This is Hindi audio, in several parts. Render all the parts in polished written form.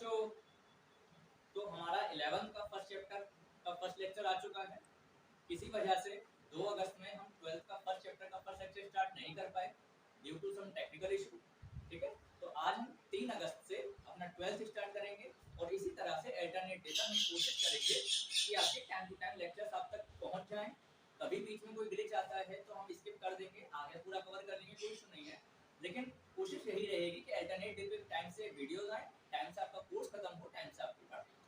बच्चों, तो हमारा 11th का फर्स्ट चैप्टर का फर्स्ट लेक्चर आ चुका है। किसी वजह से 2 अगस्त में हम 12th का फर्स्ट चैप्टर का फर्स्ट लेक्चर स्टार्ट नहीं कर पाए due to some technical issue. ठीक है, तो आज हम 3 अगस्त से अपना 12th स्टार्ट करेंगे और इसी तरह से अल्टरनेट डेटा हम कोशिश करेंगे कि आपके टाइम टू टाइम लेक्चर्स आप तक पहुंच जाएं। कभी बीच में कोई ग्लिच आता है तो हम स्किप कर देंगे, आगे पूरा कवर कर लेंगे, कोई इशू नहीं है। लेकिन कोशिश यही रहेगी कि अल्टरनेट डे पे टाइम से वीडियोस आए, टाइम से आपका कोर्स खत्म हो, टाइम से आपकी पढ़ाई।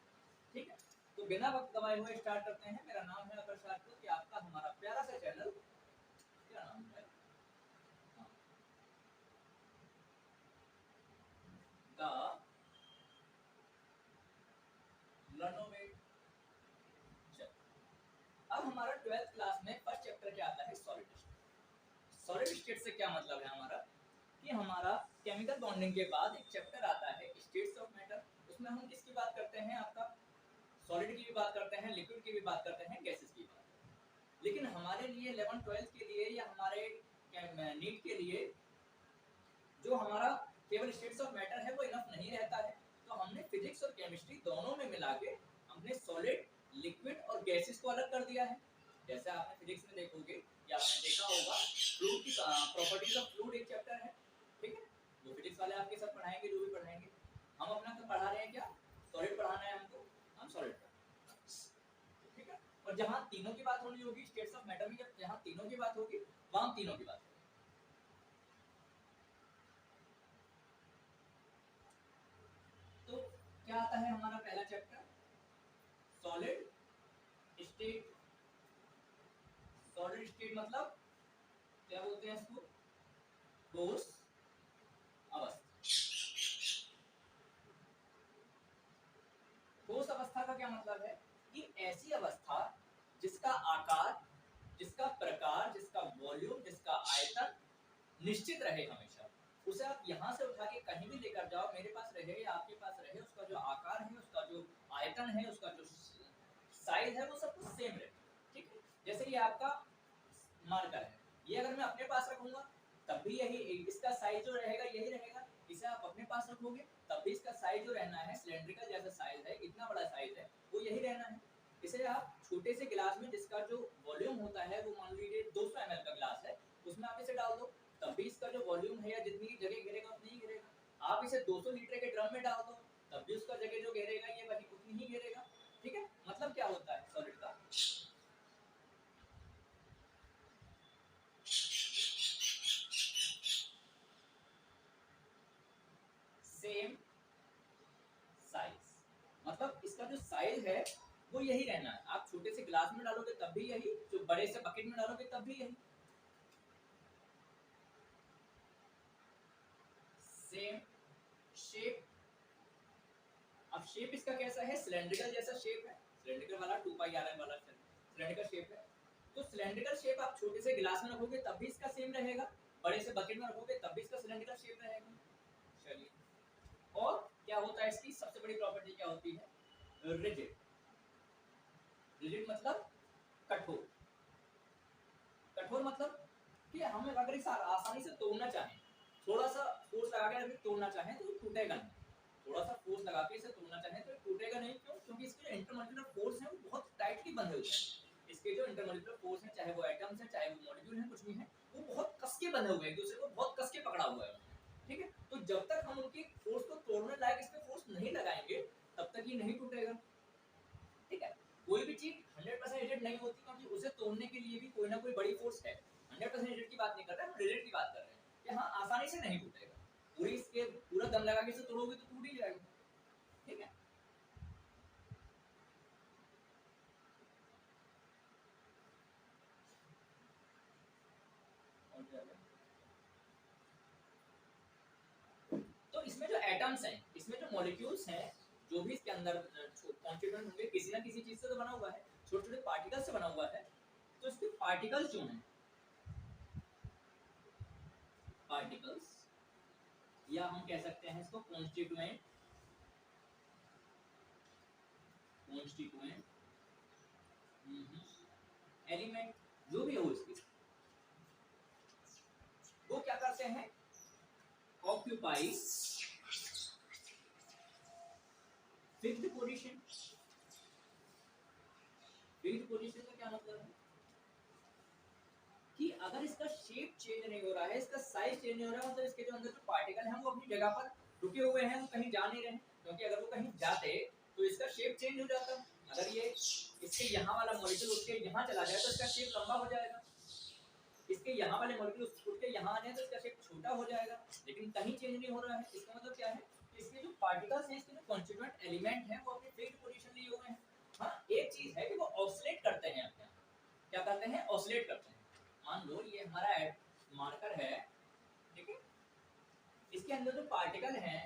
ठीक है, तो बिना वक्त गवाए हुए स्टार्ट करते हैं। मेरा नाम है आकर्ष राठौर, कि आपका हमारा प्यारा सा चैनल, क्या नाम है, द लर्नोवेट। अब हमारा 12th क्लास में फर्स्ट चैप्टर क्या आता है, सॉलिड स्टेट। सॉलिड स्टेट से क्या मतलब है हमारा, कि हमारा केमिकल बॉन्डिंग के बाद एक चैप्टर आता है स्टेट्स ऑफ मैटर। उसमें हम किसकी बात करते हैं, आपका सॉलिड की भी बात करते हैं, लिक्विड की भी बात करते हैं, गैसेस की बात करते हैं। लेकिन हमारे लिए 11 12 के लिए या हमारे नीट के लिए जो हमारा केवल स्टेट्स ऑफ मैटर है वो इनफ नहीं रहता है। तो हमने फिजिक्स और केमिस्ट्री दोनों में मिला के हमने सॉलिड, लिक्विड और गैसेस को अलग कर दिया है। जैसे आपने फिजिक्स में देखोगे या आपने देखा होगा, फ्लूइड की प्रॉपर्टीज ऑफ फ्लूइड एक चैप्टर है। ठीक है, वो फिजिक्स वाले आपके साथ पढ़ाएंगे, जो भी पढ़ाएंगे। हम अपना तो पढ़ा रहे हैं, क्या सॉलिड पढ़ाना है हमको, हम सॉलिड पढ़ाएंगे। ठीक है, और जहां तीनों की बात होनी होगी स्टेट्स ऑफ मैटर में, जहां तीनों की बात होगी वहां हम तीनों की बात। तो क्या आता है हमारा पहला chapter, solid state. Solid state मतलब क्या बोलते हैं इसको, ठोस अवस्था। ठोस अवस्था का क्या मतलब है, कि ऐसी अवस्था जिसका आकार, जिसका प्रकार, जिसका वॉल्यूम, जिसका आयतन निश्चित रहे हमेशा। उसे आप यहाँ से उठा के कहीं भी लेकर जाओ, मेरे पास रहे या आपके पास रहे, उसका जो आकार है, उसका जो आयतन है, उसका जो साइज है, वो सब कुछ सेम रहे। ठीक है, जैसे ये आपका मार्कर है, ये अगर मैं अपने पास रखूंगा तब भी यही, इसका साइज जो रहेगा यही रहेगा। इसे आप अपने पास रखोगे तब भी इसका साइज जो रहना है, सिलेंड्रिकल जैसा साइज है, इतना बड़ा साइज है, वो यही रहना है। इसे आप छोटे से गिलास में, जिसका जो वॉल्यूम होता है वो मान लीजिए 200 ml का गिलास है, उसमें आप इसे डाल दो, तब भी इसका जो वॉल्यूम है या जितनी जगह घेरेगा उतनी ही घेरेगा। आप इसे 200 लीटर के ड्रम में डाल दो, तब भी उसका जगह जो घेरेगा ये वही उतनी ही घेरेगा। ठीक है, मतलब क्या होता है सॉलिड का, सेम साइज। मतलब इसका जो साइज है वो यही रहना है। आप छोटे से गिलास में डालोगे तब भी यही, जो बड़े से बकेट में डालोगे तब भी यही, सेम शेप। अब शेप इसका कैसा है, सिलेंड्रिकल जैसा शेप है, सिलेंड्रिकल वाला 2 पाई आर वाला सिलेंड्रिकल शेप है। तो सिलेंड्रिकल शेप आप छोटे से गिलास में रखोगे तब भी इसका सेम रहेगा, बड़े से बकेट में रखोगे तब भी इसका सिलेंड्रिकल शेप रहेगा। चलिए, और क्या होता है इसकी सबसे बड़ी प्रॉपर्टी क्या होती है, रिजिड। रिजिड मतलब कठोर। कठोर मतलब कि हम अगर इसे आसानी से तोड़ना चाहें, थोड़ा सा फोर्स लगा के अगर तोड़ना चाहें तो टूटेगा नहीं। थोड़ा सा फोर्स लगा के इसे तोड़ना चाहें तो टूटेगा नहीं। क्यों, क्योंकि इसके जो इंटरमॉलिक्यूलर फोर्स है वो बहुत टाइटली बंधे हुए हैं। इसके जो इंटरमॉलिक्यूलर फोर्स है, चाहे वो एटम्स है, चाहे वो मॉलिक्यूल है, कुछ भी है, वो बहुत कस के बंधे हुए हैं, एक दूसरे को बहुत कस के पकड़ा हुआ है। ठीक है, तो जब तक हम उनकी फोर्स को तोड़ने लायक इस पे फोर्स नहीं लगाएंगे तब तक ये नहीं टूटेगा। ठीक है, कोई भी चीज 100% रिजिड नहीं होती, क्योंकि उसे तोड़ने के लिए भी कोई ना कोई बड़ी फोर्स है। 100% रिजिड की बात नहीं कर रहे, हम रिजिड की बात कर रहे हैं कि हाँ आसानी से नहीं टूटेगा। पूरी इसके पूरा दम लगा के इसे तोड़ोगे तो टूट ही जाएगा। ठीक है, तो इसमें जो एटम्स हैं, इसमें जो मॉलिक्यूल्स हैं, जो भी इसके अंदर कॉन्स्टिट्यूएंट होंगे, किसी ना किसी चीज से तो बना हुआ है, छोटे छोटे पार्टिकल से बना हुआ है। तो इसके पार्टिकल्स जो हैं, पार्टिकल्स, या हम कह सकते हैं इसको कॉन्स्टिट्यूएंट, कॉन्स्टिट्यूएंट एलिमेंट, जो भी हो इसके, वो क्या करते हैं, ऑक्यूपाई अगर इसका शेप चेंज नहीं हो रहा है, इसका साइज चेंज नहीं हो रहा है, मतलब इसके जो अंदर जो पार्टिकल हैं वो अपनी जगह पर रुके हुए हैं, वो कहीं जा नहीं रहे हैं, क्योंकि अगर वो कहीं जाते तो इसका शेप चेंज हो जाता। अगर ये इसके यहाँ वाला मॉलिक्यूल उठ के यहाँ चला जाए तो इसका शेप लंबा हो जाएगा, इसके यहाँ वाले मॉलिक्यूल उठ के यहाँ आने तो इसका शेप छोटा हो जाएगा, लेकिन कहीं चेंज नहीं हो रहा है। इसका मतलब क्या है, इसके जो पार्टिकल्स हैं, इसके जो कॉन्स्टिट्यूएंट एलिमेंट हैं, वो अपनी फिक्स्ड पोजीशन लिए हुए हैं। हाँ, एक चीज है कि वो ऑसिलेट करते हैं अपने, क्या करते हैं, ऑसिलेट करते हैं। मान लो ये हमारा मार्कर है, ठीक है, इसके अंदर जो पार्टिकल हैं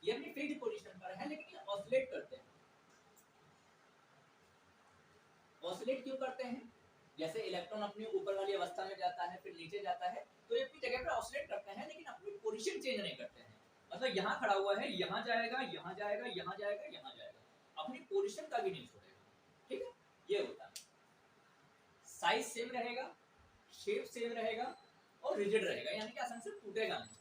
ये अपनी फिक्स्ड पोजीशन पर है, लेकिन ये ऑसिलेट करते हैं। ऑसिलेट क्यों करते हैं, जैसे इलेक्ट्रॉन अपनी ऊपर वाली अवस्था में जाता है, फिर नीचे जाता है, तो ये अपनी जगह पर ऑसिलेट करते हैं, लेकिन अपनी पोजीशन चेंज नहीं करते हैं। मतलब यहाँ खड़ा हुआ है, यहाँ जाएगा, यहाँ जाएगा, यहाँ जाएगा, यहाँ जाएगा, अपनी पोजीशन का भी नहीं छोड़ेगा, ठीक है, ये होता है। साइज सेम रहेगा, शेप सेम रहेगा और रिजिड रहेगा, यानी कि आसानी से टूटेगा नहीं।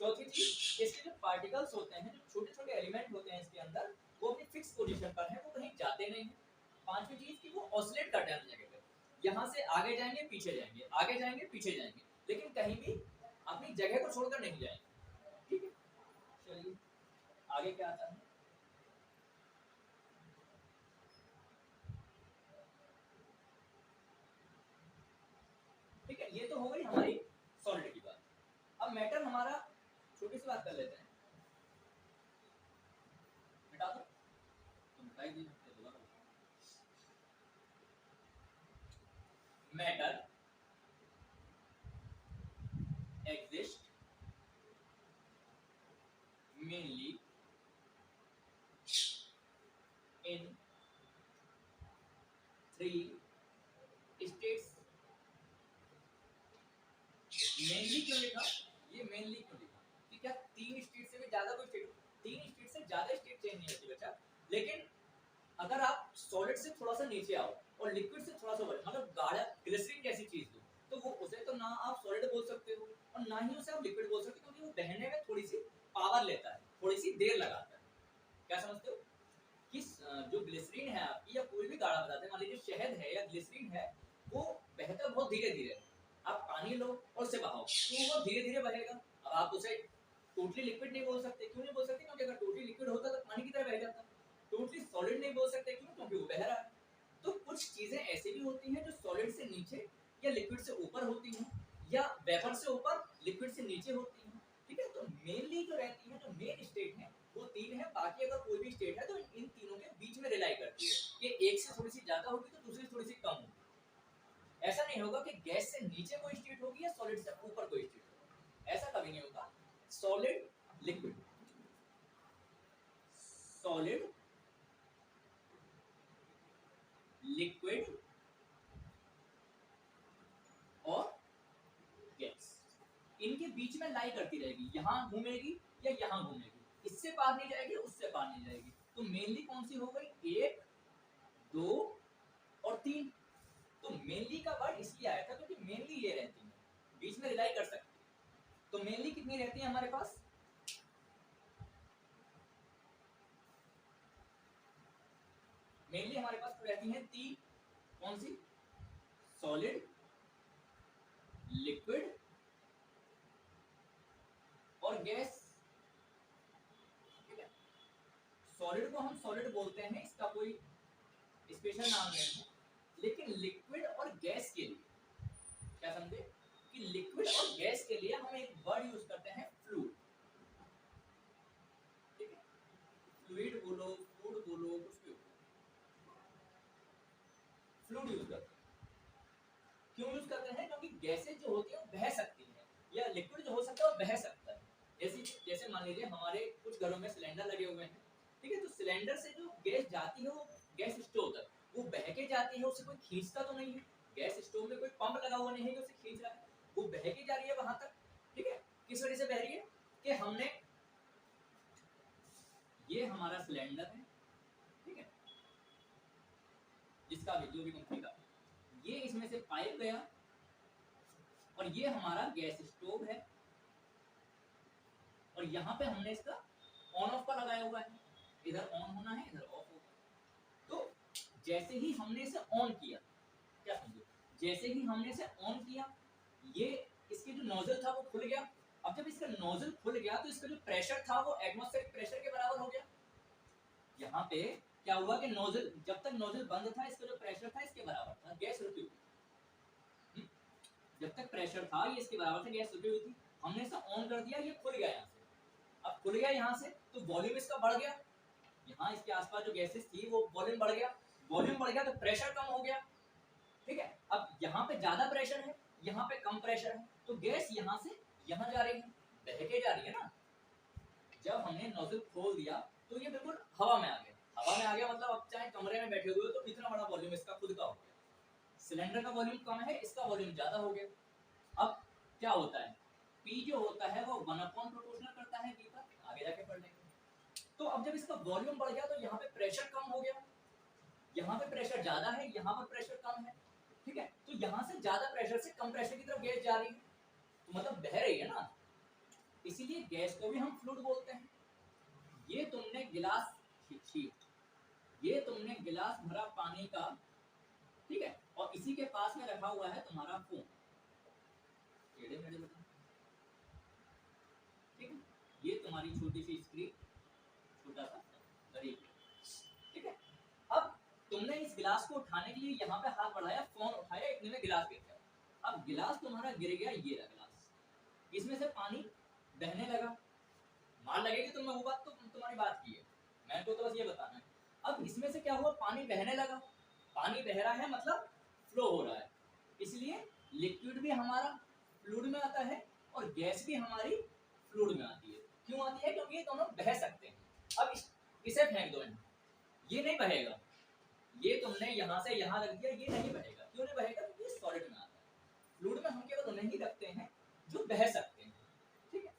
चौथी चीज, इसके जो पार्टिकल्स होते हैं, जो छोटे छोटे एलिमेंट होते हैं इसके अंदर, वो अपनी फिक्स पोजीशन पर है, वो कहीं जाते नहीं हैं। पांचवी चीज कि वो ऑसिलेट करते हैं जगह पे, यहाँ से आगे जाएंगे, पीछे जाएंगे, आगे जाएंगे, पीछे जाएंगे, लेकिन कहीं भी अपनी जगह को छोड़कर नहीं जाएंगे, ठीक है। चलिए आगे क्या आता है, ठीक है, ये तो हो गई हमारी सॉलिड की बात। अब मैटर हमारा, छोटी सी बात कर लेते हैं, मिटा दो, तुम मिटाई दी matter exist mainly in three states। Mainly क्यों लिखा, ये मेनली क्यों लिखा कि क्या तीन स्टेट से भी ज्यादा कोई स्टेट, तीन स्टेट से ज्यादा स्टेट चेंज नहीं होती बच्चा, लेकिन अगर आप सॉलिड से थोड़ा सा नीचे आओ और लिक्विड से थोड़ा सा ऊपर, मतलब गाढ़ा ग्लिसरीन जैसी चीज हो, तो वो उसे तो ना आप सॉलिड बोल सकते हो और ना ही उसे आप लिक्विड बोल सकते हो, क्योंकि वो बहने में थोड़ी सी पावर लेता है, थोड़ी सी देर लगाता है। क्या समझते हो कि जो ग्लिसरीन है आपकी या कोई भी गाढ़ा पदार्थ है, मान लीजिए शहद है या ग्लिसरीन है, वो बहता बहुत धीरे धीरे, आप पानी लो और उसे बहाओ तो वो धीरे धीरे बहेगा। अब आप उसे टोटली लिक्विड नहीं बोल सकते, क्यों नहीं बोल सकते, क्योंकि अगर टोटली लिक्विड होता तो पानी की तरह बह जाता। टोटली सॉलिड नहीं बोल सकते, क्यों, क्योंकि वो बह रहा है। तो कुछ चीजें ऐसी भी होती हैं जो सॉलिड से नीचे या लिक्विड से ऊपर होती हैं, या वेपर से ऊपर लिक्विड से नीचे होती हैं, ठीक है। तो मेनली जो रहती है, जो मेन स्टेट है वो तीन है, बाकी अगर कोई भी स्टेट है तो इन तीनों के बीच में रिलाई करती है कि एक से थोड़ी सी ज्यादा होगी तो दूसरी थोड़ी सी कम होगी। ऐसा नहीं होगा कि गैस से नीचे कोई स्टेट होगी या सॉलिड से ऊपर कोई स्टेट होगी, ऐसा कभी नहीं होगा। सॉलिड लिक्विड, सॉलिड लिक्विड और गैस, इनके बीच में लाई करती रहेगी, यहाँ घूमेगी या यहाँ घूमेगी, इससे पार नहीं जाएगी, उससे पार नहीं जाएगी। तो मेनली कौन सी हो गई, एक, दो और तीन। तो मेनली का वर्ड इसलिए आया था क्योंकि मेनली ये रहती है, बीच में रिलाई कर सकती है। तो मेनली कितनी रहती है हमारे पास, मेनली हमारे पास तो रहती है तीन, कौन सी, सॉलिड, लिक्विड और गैस, ठीक है। सॉलिड को हम सॉलिड बोलते हैं, इसका कोई स्पेशल नाम नहीं है, लेकिन लिक्विड और गैस के लिए, क्या समझे, कि लिक्विड और गैस के लिए हम एक वर्ड यूज करते हैं फ्लूइड, ठीक है। फ्लूइड बोलो, फ्लूइड बोलो, कुछ भी फ्लूइड यूज करते हैं। क्यों यूज करते हैं, क्योंकि गैसें जो होती है वो बह सकती है, या लिक्विड जो हो सकता है वो बह सकता है। जैसे मान लीजिए हमारे कुछ घरों में सिलेंडर लगे हुए हैं, ठीक है, तो सिलेंडर से जो गैस जाती है वो गैस स्टोव तक वो बह के जाती है, उसे कोई खींचता तो नहीं है, गैस स्टोव में कोई पंप लगा हुआ नहीं है कि उसे खींच रहा है, वो बह के जा रही है वहां तक, ठीक है। किस वजह से बह रही है, कि हमने, ये हमारा सिलेंडर है, ठीक है, जिसका भी जो भी कंपनी का, ये इसमें से पाइप गया और ये हमारा गैस स्टोव है, और यहाँ पे हमने इसका ऑन ऑफ का लगाया हुआ है, इधर ऑन होना है, इधर ऑफ होगा। तो जैसे ही हमने इसे ऑन किया, क्या जैसे ही हमने इसे ऑन किया, ये इसकी जो नोजल था वो खुल गया। अब जब इसका नोजल खुल गया तो इसका जो प्रेशर था वो एटमॉस्फेरिक प्रेशर के बराबर हो गया। यहाँ पे क्या हुआ कि नोजल, जब तक नोजल बंद था इसका जो प्रेशर था इसके बराबर था, गैस रुकी हुई थी। जब तक प्रेशर था ये इसके बराबर था, गैस रुकी हुई थी। हमने इसे ऑन कर दिया, ये खुल गया यहाँ से। अब खुल गया यहाँ से तो वॉल्यूम इसका बढ़ गया, यहाँ इसके आसपास जो गैसेस थी वो वॉल्यूम बढ़ गया, वॉल्यूम बढ़ गया तो प्रेशर कम हो गया। ठीक है, अब यहाँ पे ज्यादा प्रेशर है, यहाँ पे कम प्रेशर है, तो गैस यहाँ से यहाँ जा रही है, बह के जा रही है ना। जब हमने नोजल खोल दिया तो ये बिल्कुल हवा में आ गया। हवा में आ गया मतलब अब चाहे कमरे में बैठे हुए हो तो इतना बड़ा वॉल्यूम इसका खुद का हो गया। सिलेंडर का वॉल्यूम कम है, इसका वॉल्यूम ज्यादा हो गया। अब क्या होता है, P जो होता है वो 1 प्रोपोर्शनल करता है V पर, आगे जाके पढ़ लेंगे। तो अब जब इसका वॉल्यूम बढ़ गया तो यहाँ पे प्रेशर कम हो गया, यहाँ पे प्रेशर ज्यादा है, यहाँ पर प्रेशर कम है। ठीक है, तो यहाँ से ज्यादा प्रेशर से कम प्रेशर की तरफ गैस जा रही है, तो मतलब बह रही है ना, इसीलिए गैस को भी हम फ्लूइड बोलते हैं। ये तुमने गिलास ये तुमने गिलास भरा पानी का, ठीक है, और इसी के पास में रखा हुआ है तुम्हारा फोन, टेढ़े मेढ़े बटन, ठीक है, ये तुम्हारी छोटी सी स्क्रीन, छोटा सा गरीब, ठीक है। अब तुमने इस गिलास को उठाने के लिए यहाँ पे हाथ बढ़ाया, फोन उठाया, इतने में गिलास गिर गया। अब गिलास तुम्हारा गिर गया, ये रहा गिलास, इसमें से पानी बहने लगा। मान लगे कि तुमने वो बात तो तुम्हारी बात की है, मैं तो बस ये बताना है। अब इसमें से क्या हुआ, पानी बहने लगा, पानी बह रहा है मतलब फ्लो हो रहा है, इसलिए लिक्विड भी हमारा फ्लूइड में आता है और गैस भी हमारी फ्लूइड में आती है। क्यों आती है, क्योंकि ये दोनों बह सकते हैं। अब इसे फेंक दो, ये नहीं बहेगा, ये तुमने यहाँ से यहाँ रख दिया, ये नहीं बहेगा। क्यों नहीं बहेगा, क्योंकि ये सॉलिड में आता है। फ्लूइड में हम केवल उन्हें ही रखते हैं जो बह सकते हैं, ठीक है।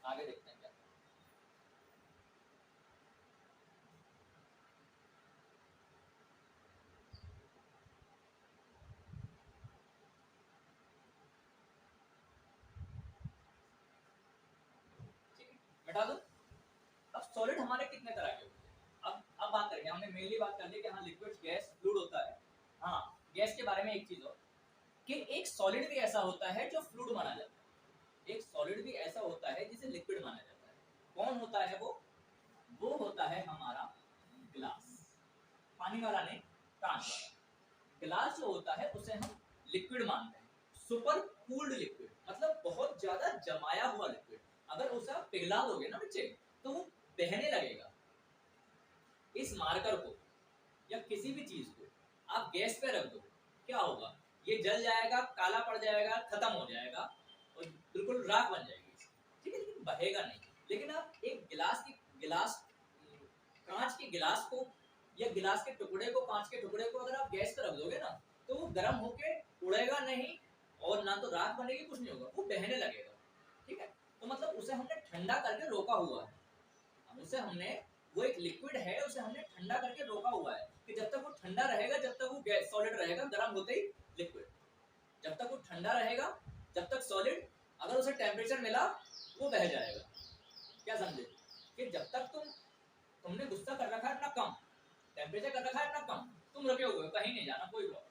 आगे देखते हैं क्या। हटा दो। अब सॉलिड हमारे कितने तरह के होते हैं, अब बात करेंगे। हमने मेनली बात कर ली कि हाँ लिक्विड, गैस, फ्लूइड होता है। हाँ, गैस के बारे में एक चीज और कि एक सॉलिड भी ऐसा होता है जो फ्लूइड माना जाता है, एक सॉलिड भी ऐसा होता है जिसे लिक्विड माना जाता है। कौन होता है वो होता है हमारा ग्लास, पानी वाला नहीं, कांच वाला। ग्लास जो होता है उसे हम लिक्विड मानते हैं, सुपर कूल्ड लिक्विड, मतलब बहुत ज्यादा जमाया हुआ लिक्विड। अगर उसे आप पिघला दोगे ना बच्चे तो वो बहने लगेगा। इस मार्कर को या किसी भी चीज को आप गैस पे रख दो, क्या होगा, ये जल जाएगा, काला पड़ जाएगा, खत्म हो जाएगा और बिल्कुल राख बन जाएगी, ठीक है, लेकिन बहेगा नहीं। लेकिन आप एक कांच के गिलास को या गिलास के टुकड़े को, कांच के टुकड़े को अगर आप गैस पे रख दोगे ना तो वो गर्म होके उड़ेगा नहीं और ना तो राख बनेगी, कुछ नहीं होगा, वो बहने लगेगा, ठीक है। तो मतलब उसे हमने ठंडा करके रोका हुआ है, उसे हमने, वो एक लिक्विड है, उसे हमने ठंडा करके रोका हुआ है कि जब तक वो ठंडा रहेगा, जब तक वो गैस सॉलिड रहेगा, गर्म होते ही लिक्विड, जब तक वो ठंडा रहेगा, जब तक सॉलिड, अगर उसे टेम्परेचर मिला वो बह जाएगा। क्या समझे, कि जब तक तुमने गुस्सा कर रखा है ना कम, टेम्परेचर कर रखा है ना कम, तुम रुके हुए हो, कहीं नहीं जाना, कोई प्रॉब्लम।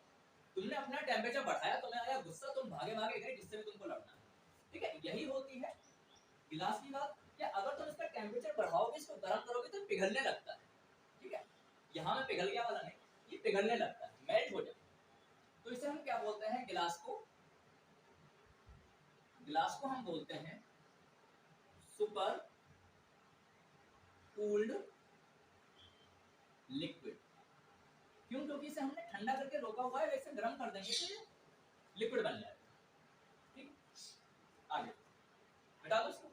तुमने अपना टेम्परेचर बढ़ाया, तुम्हें आया गुस्सा, तुम भागे भागे गए जिससे भी तुमको लड़ना है, ठीक है। यही होती है गिलास की बात, कि अगर तुम इसका टेम्परेचर बढ़ाओगे, इसको गर्म करोगे तो पिघलने लगता है, ठीक है। यहाँ में पिघल गया वाला नहीं, ये पिघलने लगता है, मेल्ट हो जाता है। तो इसे हम क्या बोलते हैं, गिलास को हम बोलते हैं सुपर कूल्ड लिक्विड। क्यों, क्योंकि इसे हमने ठंडा करके रोका हुआ है, वैसे गर्म कर देंगे तो ये लिक्विड बन जाएगा, ठीक। आगे हटा दो इसको।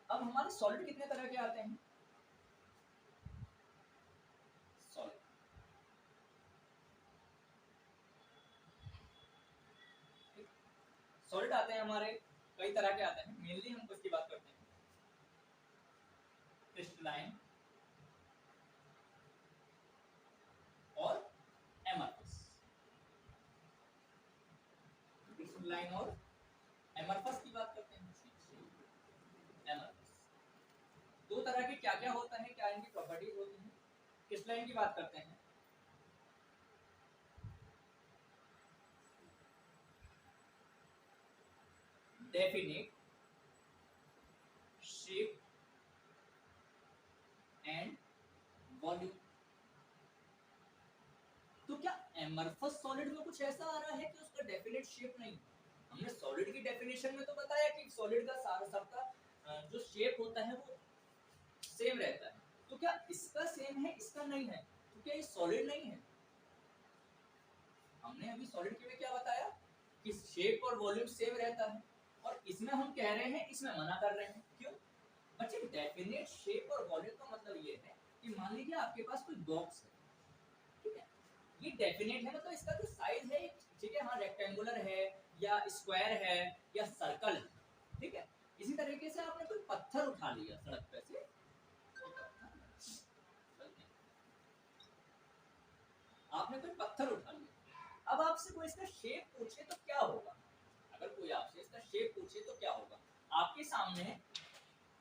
अब हमारे सॉलिड कितने तरह के आते हैं, सॉलिड आते हैं हमारे कई तरह के आते हैं, मेनली हम किसकी बात करते हैं, क्रिस्टलाइन और एमरफस। क्रिस्टलाइन और एमरफस की बात करते हैं। एमरफस दो तरह के क्या क्या होता है, क्या इनकी प्रॉपर्टीज होती हैं। क्रिस्टलाइन की बात करते हैं। Definite shape and volume. तो क्या एमरफस सॉलिड में कुछ ऐसा आ रहा है कि उसका डेफिनेट शेप नहीं? हमने सॉलिड की डेफिनेशन में तो बताया कि सॉलिड का सारा सबका जो शेप होता है वो सेम रहता है। तो क्या इसका सेम है, इसका नहीं है? तो क्या ये सॉलिड नहीं है? हमने अभी सॉलिड के लिए क्या बताया कि शेप और वॉल्यूम सेम रहता है, और इसमें हम कह रहे हैं, इसमें मना कर रहे हैं। क्यों बच्चे? डेफिनेट शेप और वॉल्यूम का मतलब ये है कि मान लीजिए आपके पास कोई बॉक्स है, ठीक है, ये डेफिनेट है, मतलब इसका जो साइज है, ठीक है, हाँ रेक्टेंगुलर है या स्क्वायर है या सर्कल है, ठीक है। इसी तरीके से आपने कोई पत्थर उठा लिया सड़क पे से, आपने कोई पत्थर उठा लिया, अब आपसे कोई इसका शेप पूछे तो क्या होगा? अगर कोई आपसे इसका शेप पूछे तो क्या होगा? आपके सामने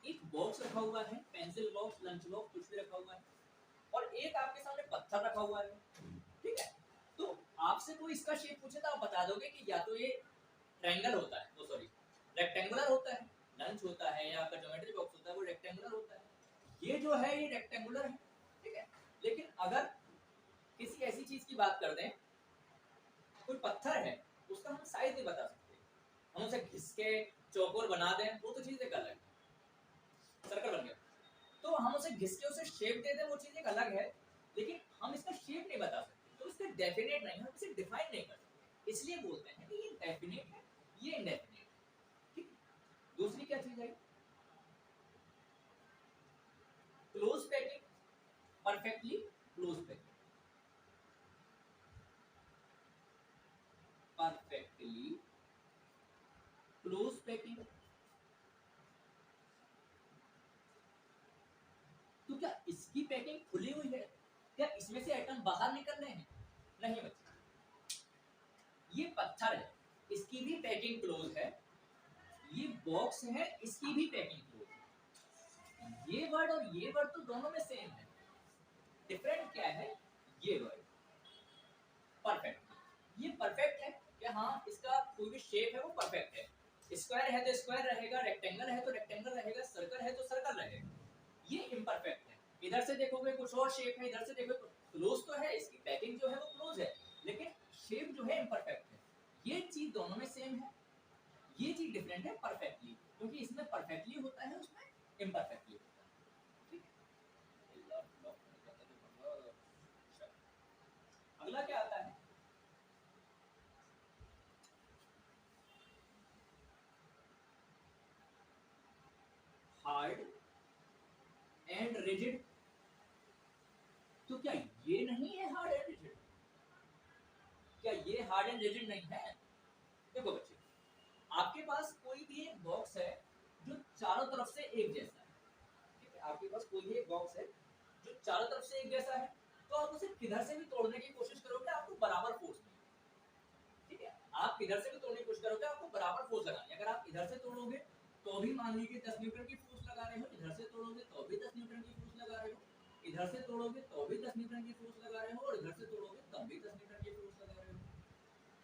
एक बॉक्स रखा हुआ है, पेंसिल बॉक्स, लंच बॉक्स, कुछ भी रखा हुआ है, और एक आपके सामने पत्थर रखा हुआ है, ठीक है। तो आपसे कोई इसका शेप पूछे तो आप बता दोगे कि या तो ये ट्रायंगल होता है, तो सॉरी रेक्टेंगुलर होता है, लंच होता है या आपका ज्योमेट्री बॉक्स होता है वो रेक्टेंगुलर होता है, ये जो है ये रेक्टेंगुलर है, ठीक है। लेकिन अगर किसी ऐसी चीज की बात कर दें, कोई पत्थर है, उसका हम साइज नहीं बता सकते, हम उसे घिस के चौकोर बना दें वो तो चीज एक अलग है, सर्कल बन गया, तो हम उसे घिस के उसे शेप दे दें वो चीज एक अलग है, लेकिन हम इसका शेप नहीं बता सकते, तो इसका डेफिनेट नहीं, हम इसे डिफाइन नहीं कर सकते, इसलिए बोलते हैं कि ये डेफिनेट है, ये इंडेफिनेट है, ठीक। दूसरी क्या चीज है? Close packing, perfectly close packing, perfectly close packing. तो क्या इसकी पैकिंग खुली हुई है? क्या इसमें से एटम बाहर निकल रहे हैं? नहीं बच्चे, ये पत्थर है, इसकी भी पैकिंग क्लोज है, ये बॉक्स है, इसकी भी पैकिंग क्लोज है। ये वर्ड और ये वर्ड तो दोनों में सेम है, डिफरेंट क्या है? ये वर्ड परफेक्ट, ये परफेक्ट है कि हाँ इसका कोई भी शेप है वो परफेक्ट है, स्क्वायर है तो स्क्वायर रहेगा, रेक्टेंगल है तो रेक्टेंगल रहेगा, सर्कल है तो सर्कल रहेगा। ये इम्परफेक्ट है, इधर से देखोगे कुछ और शेप है, इधर से देखोगे क्लोज तो है, इसकी पैकिंग जो है वो क्लोज है, लेकिन शेप जो है इम्परफेक्ट है। ये चीज दोनों में सेम है, ये चीज डिफरेंट है परफेक्टली, क्योंकि इसमें परफेक्टली होता है, उसमें इम्परफेक्टली होता है, ठीक है। अगला क्या आता है? Hard and rigid. तो क्या ये नहीं है हार्ड एंड रिजिड? क्या ये हार्ड एंड रिजिड नहीं है? देखो बच्चे, आपके पास कोई भी एक बॉक्स है जो चारों तरफ से एक जैसा है, ठीक है, आपके पास कोई भी एक बॉक्स है जो चारों तरफ से एक जैसा है, तो आप उसे किधर से भी तोड़ने की कोशिश करोगे आपको बराबर फोर्स मिलेगा, ठीक है। आप किधर से भी तोड़ने की कोशिश करोगे आपको बराबर फोर्स लगानी है। अगर आप इधर से तोड़ोगे तो भी मान लीजिए 10 न्यूटन की फोर्स लगा रहे हो, इधर से तोड़ोगे तो भी 10 न्यूटन की फोर्स लगा रहे हो, इधर से तोड़ोगे तो भी 10 न्यूटन की फोर्स लगा रहे हो, और इधर से तोड़ोगे तब भी 10 न्यूटन की फोर्स लगा रहे हो,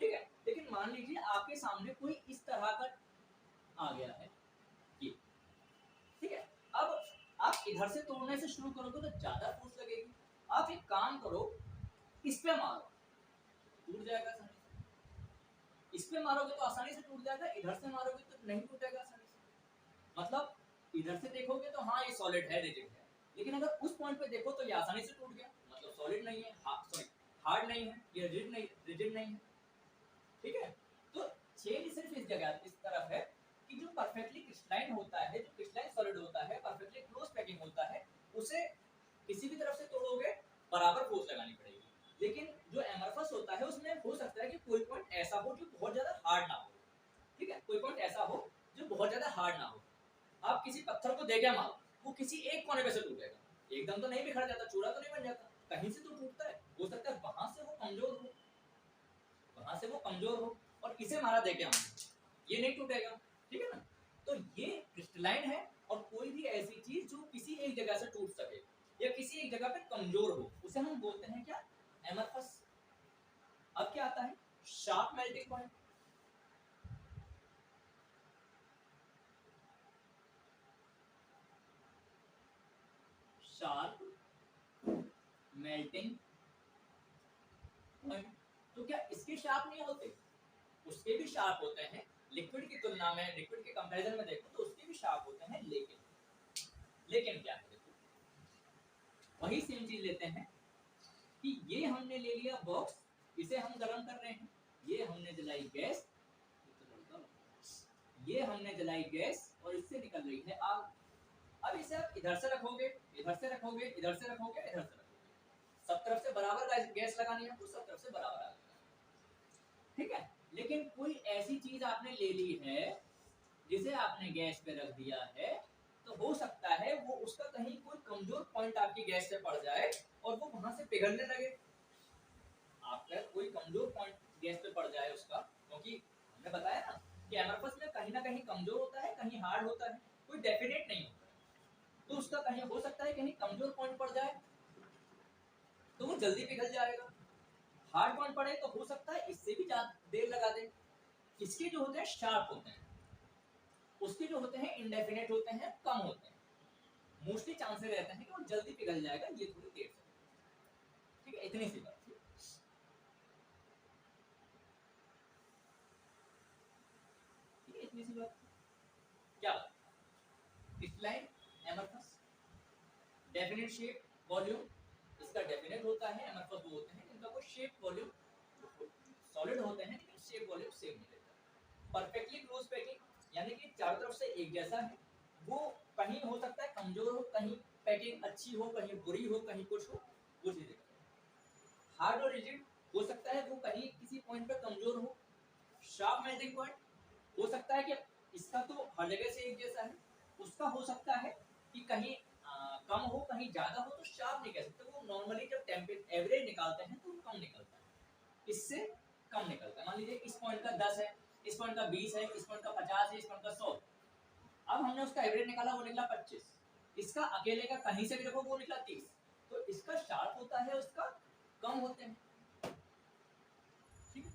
ठीक है। लेकिन मान लीजिए आपके सामने कोई इस तरह का आ गया है, ये, ठीक है। अब आप इधर से तोड़ने से शुरू करोगे तो ज्यादा फोर्स लगेगी, आप एक काम करो, इस पे मारो, टूट जाएगा आसानी से, इस पे मारोगे तो आसानी से टूट जाएगा, इधर से मारोगे तो नहीं टूटेगा आसानी से। मतलब इधर से देखोगे तो हाँ ये सॉलिड है, रिजिड है, लेकिन अगर उस पॉइंट पे देखो तो ये आसानी से टूट गया, मतलब सॉलिड नहीं है, सॉरी हार्ड नहीं है, ये रिजिड नहीं है, ठीक है। तो चेंज सिर्फ इस जगह इस तरफ है कि जो परफेक्टली क्रिस्टलाइन होता है, जो क्रिस्टलाइन सॉलिड होता है, परफेक्टली क्लोज पैकिंग होता है, उसे किसी भी तरफ से तोड़ोगे बराबर फोर्स लगानी पड़ेगी। लेकिन जो एमरफस होता है उसमें हो सकता है कि कोई पॉइंट ऐसा हो जो बहुत ज्यादा हार्ड ना हो, ठीक है, कोई पॉइंट ऐसा हो जो बहुत ज्यादा हार्ड ना हो। आप किसी पत्थर को दे के मारो, वो किसी एक कोने पे से टूटेगा, एकदम तो नहीं बिखर जाता, चूरा तो नहीं बन जाता, कहीं से तो टूटता है। हो सकता है वहां से वो कमजोर हो, वहां से वो कमजोर हो, और इसे मारा देके हम, ये नहीं टूटेगा, ठीक है ना। तो ये क्रिस्टलाइन है, और कोई भी ऐसी चीज जो किसी एक जगह से टूट सके या किसी एक जगह पे कमजोर हो, उसे हम बोलते हैं क्या, एमरफस। अब क्या आता है, sharp melting point. Sharp melting point, तो क्या इसके शार्प नहीं होते, उसके भी शार्प होते हैं, लिक्विड की तुलना में, लिक्विड के कंपैरिजन में देखो तो उसके भी शार्प होते हैं, लेकिन क्या है, देखो वही सेम चीज लेते हैं कि ये हमने ले लिया बॉक्स, इसे हम गर्म कर रहे हैं, ये हमने जलाई गैस, ये हमने जलाई गैस और इससे निकल रही है आग। अब इसे आप इधर से रखोगे, इधर से रखोगे, इधर से रखोगे, इधर से रखोगे, सब तरफ से बराबर गैस लगानी है तो सब तरफ से बराबर आग, ठीक है। लेकिन कोई ऐसी चीज आपने ले ली है जिसे आपने गैस पे रख दिया है, तो हो सकता है वो उसका कहीं कोई कमजोर पॉइंट आपकी गैस पे पड़ जाए और वो वहां से पिघलने लगे। आपका कोई कमजोर पॉइंट गैस पे पड़ जाए उसका, क्योंकि हमने बताया ना कि एमरफस में कहीं ना कहीं कमजोर होता है, कहीं हार्ड होता है, कोई डेफिनेट नहीं होता है। तो उसका कहीं हो सकता है कहीं कमजोर पॉइंट पड़ जाए तो वो जल्दी पिघल जाएगा, हार्ड पॉइंट पड़े तो हो सकता है इससे भी ज्यादा देर लगा दे। इसके जो होते हैं शार्प होते हैं, उसके जो होते हैं इंडेफिनेट होते हैं, कम होते हैं, मोस्टली चांसेस रहते हैं कि वो जल्दी पिघल जाएगा, ये थोड़ी देर से, ठीक है। इतनी सी बात, ठीक है, इतनी सी बात। क्या crystalline amorphous, definite shape volume, इसका डेफिनेट होता है, एमरफस वो होते हैं इनका कोई शेप वॉल्यूम सॉलिड होते हैं लेकिन शेप वॉल्यूम सेम नहीं रहता। परफेक्टली क्लोज पैकिंग यानी कि चारों तरफ से एक जैसा है, वो कहीं हो सकता है कमजोर हो, कहीं पैकिंग अच्छी हो, कहीं बुरी हो, कहीं कुछ हो, वो चीजें। हार्ड और रिजिड हो सकता है वो कहीं किसी पॉइंट पे कमजोर हो। शार्प मेल्टिंग पॉइंट हो सकता है कि इसका तो हर जगह से एक जैसा है, उसका हो सकता है कि कहीं कम हो, कहीं ज्यादा हो, तो शार्प नहीं कह सकते, वो नॉर्मली जब टेम्परेचर एवरेज निकालते हैं तो वो कम निकलता है, इससे कम निकलता है। मान लीजिए इस पॉइंट का 10 है, इस पॉइंट का 20 है, इस पॉइंट का 50 है, इस पॉइंट का 100, अब हमने उसका एवरेज निकाला, वो निकला 25, इसका अकेले का कहीं से भी देखो वो निकला 30, तो इसका शार्प होता है, उसका कम होते हैं, ठीक है।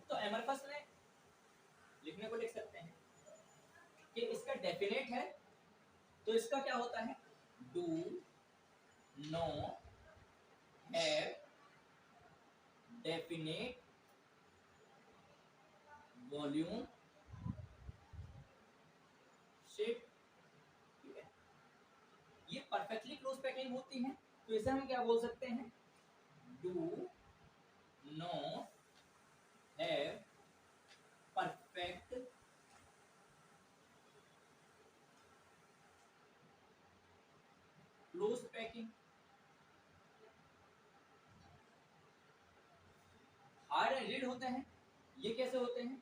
तो एमरफस में लिखने को लिख सकते हैं कि इसका डेफिनेट है, तो इसका क्या होता है, do no have definite volume shape, ठीक है। ये परफेक्टली क्लोज पैकिंग होती है, तो इसे हम क्या बोल सकते हैं, do no have perfect close packing. Hard and rigid होते हैं, ये कैसे होते हैं,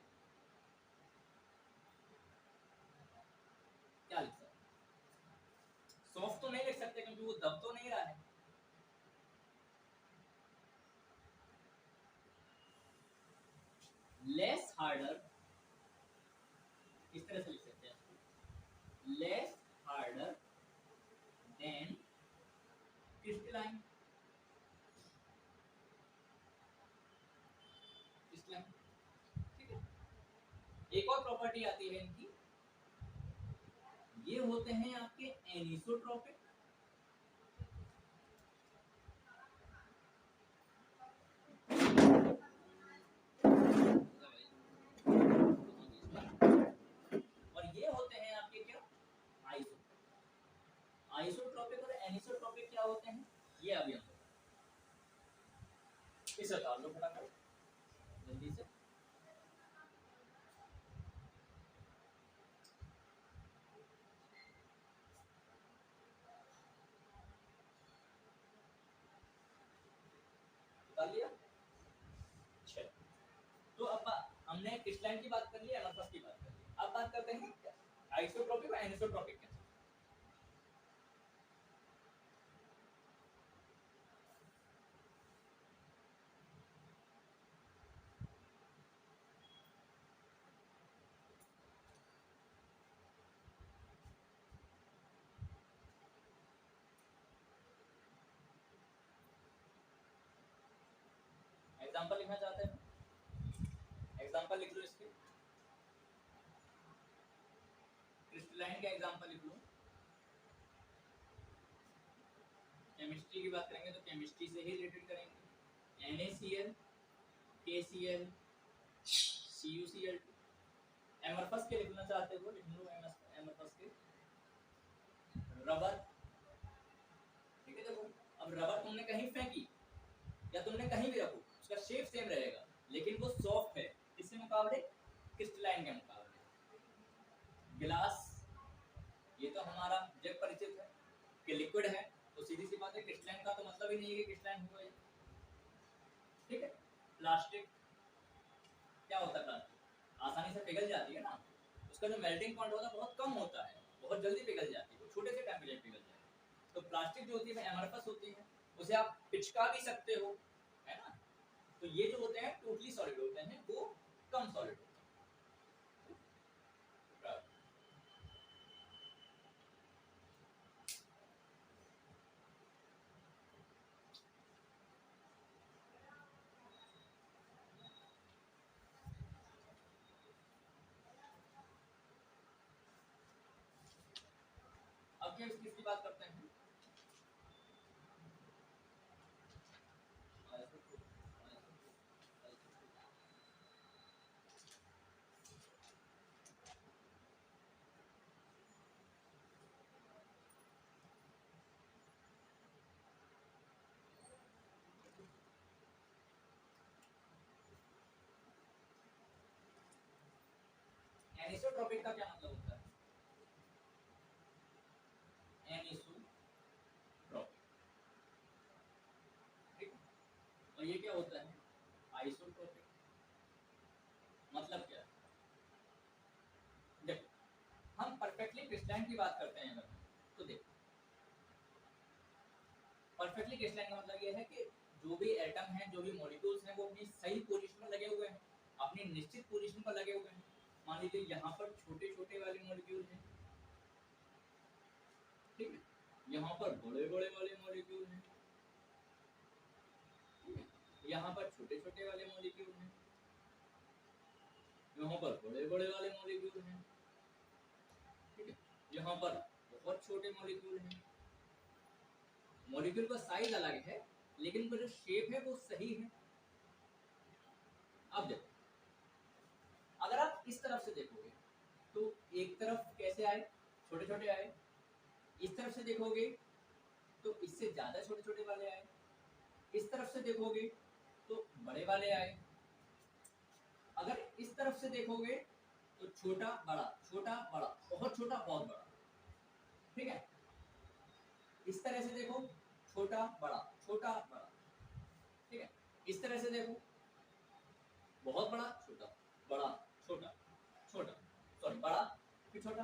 क्या लिख सकते हैं, सॉफ्ट तो नहीं लिख सकते क्योंकि वो दब तो नहीं रहा है, लेस हार्डर, इस तरह से लिख सकते हैं, less harder than crystalline, crystalline, ठीक है। एक और प्रॉपर्टी आती है इनकी, ये होते हैं आपके एनिसोट्रोपिक, और ये होते हैं आपके क्या, आइसोट्रोपिक। आइसोट्रोपिक और एनिसोट्रोपिक क्या होते हैं, ये अभी हम इसे डाल लो फटाफट जल्दी से। बात करते हैं आइसोट्रोपिक और एनिसोट्रोपिक। एग्जांपल लिखना चाहते हैं, एग्जांपल लिख लो इसके, क्रिस्टलाइन का एग्जांपल लिख लो। केमिस्ट्री की बात करेंगे तो केमिस्ट्री से ही रिलेटेड करेंगे। NaCl, KCl, CuCl2। एमरफस के लिखना चाहते हो लिख लो, एमरफस के। रबर, ठीक है। देखो अब रबर तुमने कहीं फेंकी या तुमने कहीं भी रखो, उसका शेप सेम रहेगा, लेकिन वो सॉफ्ट है इससे मुकाबले, क्रिस्टलाइन के मुकाबले। गिलास, ये तो हमारा जग परिचित है कि लिक्विड है, तो सीधी सी बात है क्रिस्टलाइन का तो मतलब ही नहीं है कि क्रिस्टलाइन होगा ये, ठीक है। प्लास्टिक, क्या होता है प्लास्टिक, आसानी से पिघल जाती है ना, उसका जो मेल्टिंग पॉइंट होता है बहुत कम होता है, बहुत जल्दी पिघल जाती है, छोटे से टेम्परेचर पिघल जाती है। तो प्लास्टिक जो होती है एमरफस होती है, उसे आप पिचका भी सकते हो, है ना। तो ये जो होते हैं टोटली सॉलिड होते हैं, वो कम सॉलिड होते हैं। अब क्या किसकी बात करते हैं, एनिसोट्रोपिक का क्या मतलब होता है, एनिसोट्रोपिक, ठीक। और ये क्या होता है, आइसोट्रोपिक। मतलब क्या, देखो हम परफेक्टली क्रिस्टलाइन की बात करते हैं अगर, तो देखो परफेक्टली क्रिस्टलाइन का मतलब ये है कि जो भी एटम हैं, जो भी मॉलिक्यूल्स हैं, वो अपनी सही पोजीशन पर लगे हुए हैं, अपनी निश्चित पोजीशन पर लगे हुए हैं। मान लीजिए यहाँ पर छोटे छोटे वाले मॉलिक्यूल हैं, ठीक है, यहाँ पर बड़े बड़े वाले मॉलिक्यूल हैं, ठीक है, यहाँ पर छोटे छोटे वाले मॉलिक्यूल हैं, यहाँ पर बड़े बड़े वाले मॉलिक्यूल हैं, ठीक है, यहाँ पर बहुत छोटे मॉलिक्यूल हैं। मॉलिक्यूल का साइज अलग है, लेकिन उनका जो शेप है वो सही है। अब देखो अगर आप इस तरफ से देखोगे तो एक तरफ कैसे आए, छोटे छोटे आए, इस तरफ से देखोगे तो इससे ज्यादा छोटे छोटे वाले आए, इस तरफ से देखोगे तो बड़े वाले आए, अगर इस तरफ से देखोगे तो छोटा बड़ा, बहुत छोटा बहुत बड़ा, ठीक है। इस तरह से देखो, छोटा बड़ा, ठीक है। इस तरह से देखो, बहुत बड़ा छोटा, बड़ा छोटा, छोटा सॉरी बड़ा फिर छोटा।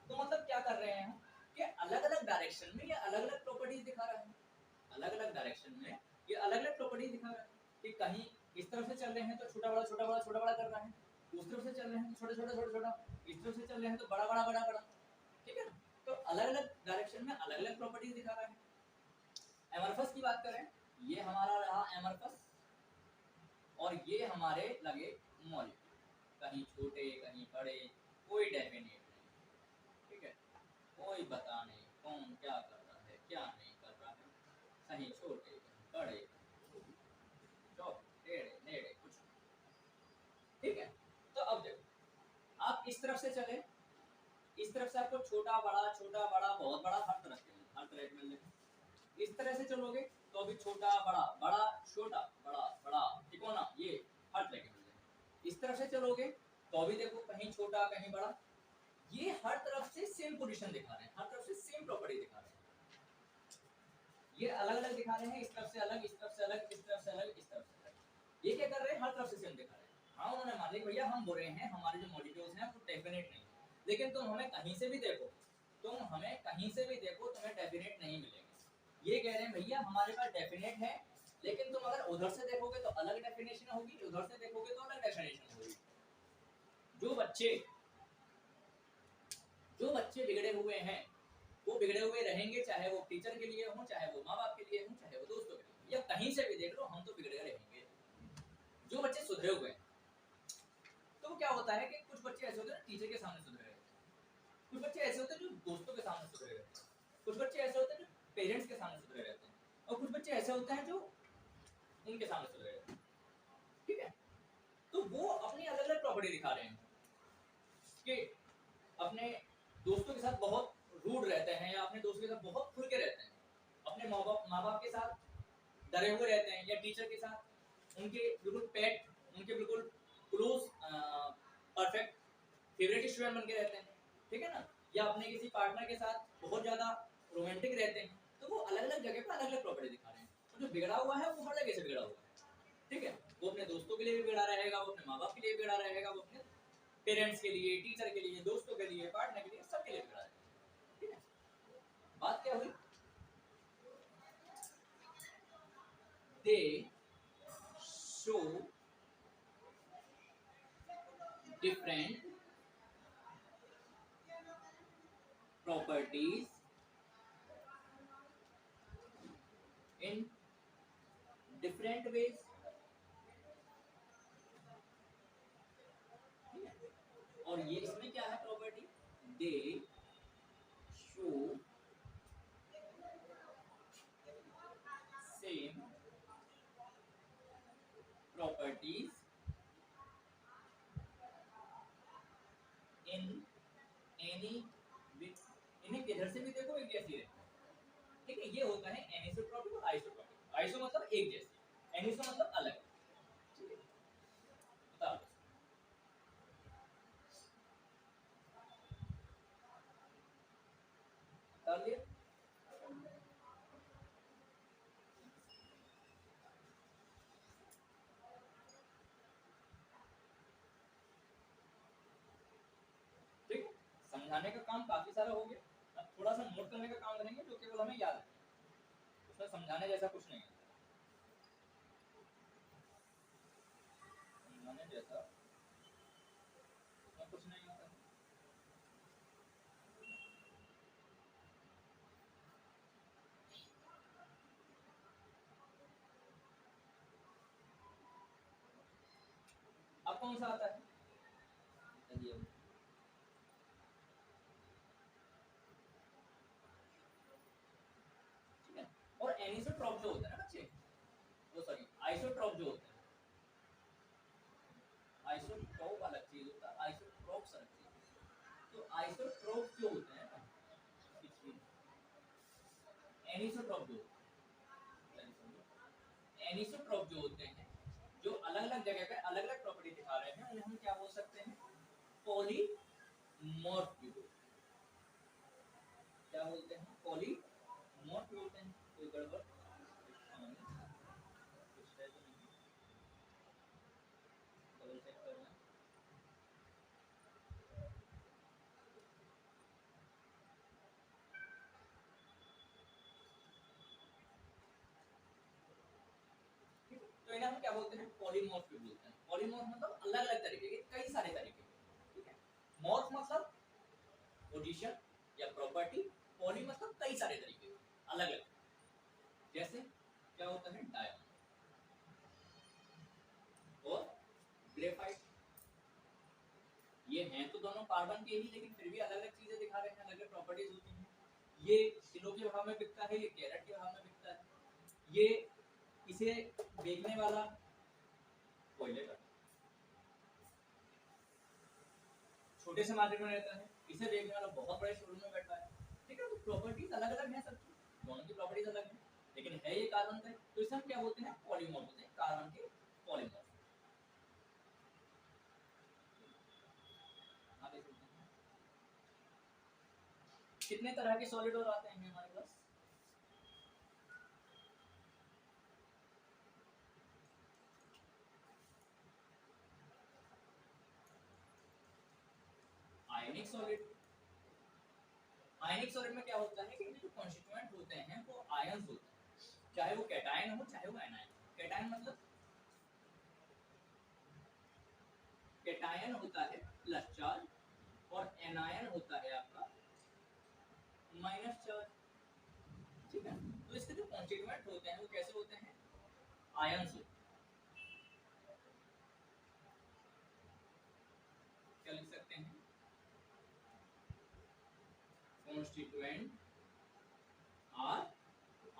तो मतलब क्या कर रहे हैं कि अलग अलग डायरेक्शन में ये अलग अलग प्रॉपर्टीज दिखा रहा है, अलग अलग डायरेक्शन में ये अलग अलग प्रॉपर्टीज दिखा रहा है कि कहीं इस तरफ से चल रहे हैं तो छोटा बड़ा छोटा बड़ा छोटा बड़ा कर रहा है, उस तरफ से चल रहे हैं तो छोटा छोटा छोटा छोटा, इस तरफ से चल रहे हैं तो बड़ा बड़ा बड़ा बड़ा, ठीक है ना। तो अलग अलग डायरेक्शन में अलग अलग प्रॉपर्टीज दिखा रहा है। एमरफस की बात करें, ये हमारा रहा एमरफस, और ये हमारे लगे मॉलिक्यूल, कहीं छोटे कहीं बड़े, कोई डेफिनेट नहीं, ठीक है, कोई बता नहीं कौन क्या कर रहा है क्या नहीं कर रहा है, कहीं छोटे कहीं बड़े, टेढ़े नेड़े कुछ, ठीक है। तो अब देखो आप इस तरफ से चले, इस तरफ से आपको छोटा बड़ा बहुत बड़ा हर तरह के मिल जाए। इस तरह से चलोगे तो अभी छोटा बड़ा बड़ा छोटा बड़ा बड़ा तिकोना, ये हर तरह के मिल जाए। इस तरफ से चलोगे तो अभी देखो कहीं छोटा कहीं बड़ा, ये हर तरफ से सेम पोजीशन दिखा रहे हैं, हर तरफ से सेम प्रॉपर्टी दिखा रहे हैं। ये अलग अलग दिखा रहे हैं, इस तरफ से अलग, इस तरफ से अलग, इस तरफ से अलग, इस तरफ से अलग। ये क्या कर रहे हैं, हर तरफ से सेम दिखा रहे हैं। हाँ उन्होंने मान लिया भैया हम बोल रहे हैं हमारे जो मॉलिक्यूल्स हैं वो डेफिनेट नहीं, लेकिन तुम हमें कहीं से भी देखो, तुम्हें डेफिनेट नहीं मिलेंगे। ये कह रहे हैं भैया हमारे पास डेफिनेट है, लेकिन तुम अगर उधर से देखोगे तो अलग डेफिनेशन होगी, उधर से देखोगे तो अलग डेफिनेशन होगी। जो बच्चे बिगड़े हुए हैं वो बिगड़े हुए रहेंगे, चाहे वो टीचर के लिए हो, चाहे वो माँ बाप के लिए हो, चाहे वो दोस्तों के लिए, या कहीं से भी देख लो, हम तो बिगड़े रहेंगे। जो बच्चे सुधरे हुए हैं, तो क्या होता है कि कुछ बच्चे ऐसे होते हैं टीचर के सामने सुधरे रहते हैं, कुछ बच्चे ऐसे होते हैं जो दोस्तों के सामने सुधरे रहते हैं, कुछ बच्चे ऐसे होते हैं जो पेरेंट्स के सामने सुधरे रहते हैं, और कुछ बच्चे ऐसे होते हैं जो उनके सामने सुधरे रहते हैं। ठीक है, तो वो अपनी अलग अलग प्रॉपर्टी दिखा रहे हैं कि अपने दोस्तों के साथ बहुत रूड रहते हैं, या अपने दोस्तों के साथ बहुत खुल के रहते हैं, अपने माँ बाप के साथ डरे हुए रहते हैं, या टीचर के साथ उनके बिल्कुल पेट, उनके बिल्कुल क्लोज परफेक्ट फेवरेट स्टूडेंट बन के रहते हैं। ठीक है ना, या अपने किसी पार्टनर के साथ बहुत ज्यादा रोमांटिक रहते हैं। तो वो अलग अलग जगह पर अलग अलग प्रॉपर्टी दिखा रहे हैं। तो जो बिगड़ा हुआ है वो हर जगह से बिगड़ा हुआ है। ठीक है, वो अपने दोस्तों के लिए भी बिगड़ा रहेगा, वो अपने माँ बाप के लिए बिगड़ा रहेगा, वो अपने पेरेंट्स के लिए, टीचर के लिए, दोस्तों के लिए, पार्टनर के लिए, सबके लिए बिगड़ा रहेगा। ठीक है, बात क्या हुई? They show different properties in different ways। और ये इसमें क्या है property? They show same properties in any with. इन्हें किधर से भी देखो एक जैसी रहती है। ठीक है, ये होता है एनिसोट्रॉपिक और आइसोट्रॉपिक। आइसो मतलब एक जैसी, एनिसो मतलब अलग। ठीक है, बताओ बता दिया। ठीक है, समझाने का काम काफी सारा हो गया। अब थोड़ा सा नोट करने का काम करेंगे, जो केवल हमें याद है, उसमें समझाने जैसा कुछ नहीं है। समझाने जैसा उसमें कुछ नहीं होता है। अब कौन सा आता है? चलिए, ठीक है। और एनिसोट्रॉप जो होता है ना बच्चे, वो सॉरी आइसोट्रॉप जो होता है, आइसोट्रॉप अलग चीज होता है, आइसोट्रॉप अलग चीज होता है। तो आइसोट्रॉप जो होते हैं ना, एनिसोट्रॉप जो एनिसोट्रॉप जो होते हैं, जो अलग अलग जगह पे अलग अलग प्रॉपर्टी दिखा रहे हैं, उन्हें हम क्या बोल सकते हैं? पॉलीमॉर्फ भी बोलते हैं। क्या बोलते हैं? पॉलीमॉर्फ बोलते हैं। कोई गड़बड़? हाँ, कुछ है तो नहीं, डबल चेक करना। तो इन्हें हम क्या बोलते हैं? पॉलीमॉर्फ भी बोलते हैं। पॉलीमॉर्फ मतलब अलग अलग तरीके के, कई सारे तरीके के। ठीक है, मॉर्फ मतलब पोजीशन या प्रॉपर्टी, पॉली मतलब कई सारे तरीके के, अलग अलग। जैसे क्या होता है? डायमंड और ग्रेफाइट। ये हैं तो दोनों कार्बन के ही, लेकिन फिर भी अलग अलग चीजें दिखा रहे हैं, अलग अलग प्रॉपर्टीज होती हैं। ये किलो के भाव में बिकता है, ये कैरेट के भाव में बिकता है। ये इसे बेचने वाला कोयले का छोटे से मार्केट में रहता है, इसे देखने वाला बहुत बड़े शोरूम में बैठा है। ठीक है, तो प्रॉपर्टीज अलग अलग है सबकी, दोनों की प्रॉपर्टीज अलग है, लेकिन है ये कार्बन का। तो इसे हम क्या बोलते हैं? पॉलीमॉर्फ बोलते हैं, कार्बन के पॉलीमॉर्फ। आगे चलते हैं। कितने तरह के सॉलिड और आते हैं हमारे पास? आयनिक सॉलिड। आयनिक सॉलिड में क्या होता है कि इनके जो कॉन्स्टिट्यूएंट होते हैं वो आयंस होते हैं, चाहे वो कैटायन हो चाहे वो एनायन। कैटायन मतलब कैटायन होता है प्लस चार्ज और एनायन होता है आपका माइनस चार्ज, ठीक है। तो इसके जो कॉन्स्टिट्यूएंट होते हैं वो कैसे होते हैं, आयंस होते हैं। क्या लिख सकते हैं, कॉन्स्टिट्यूएंट आर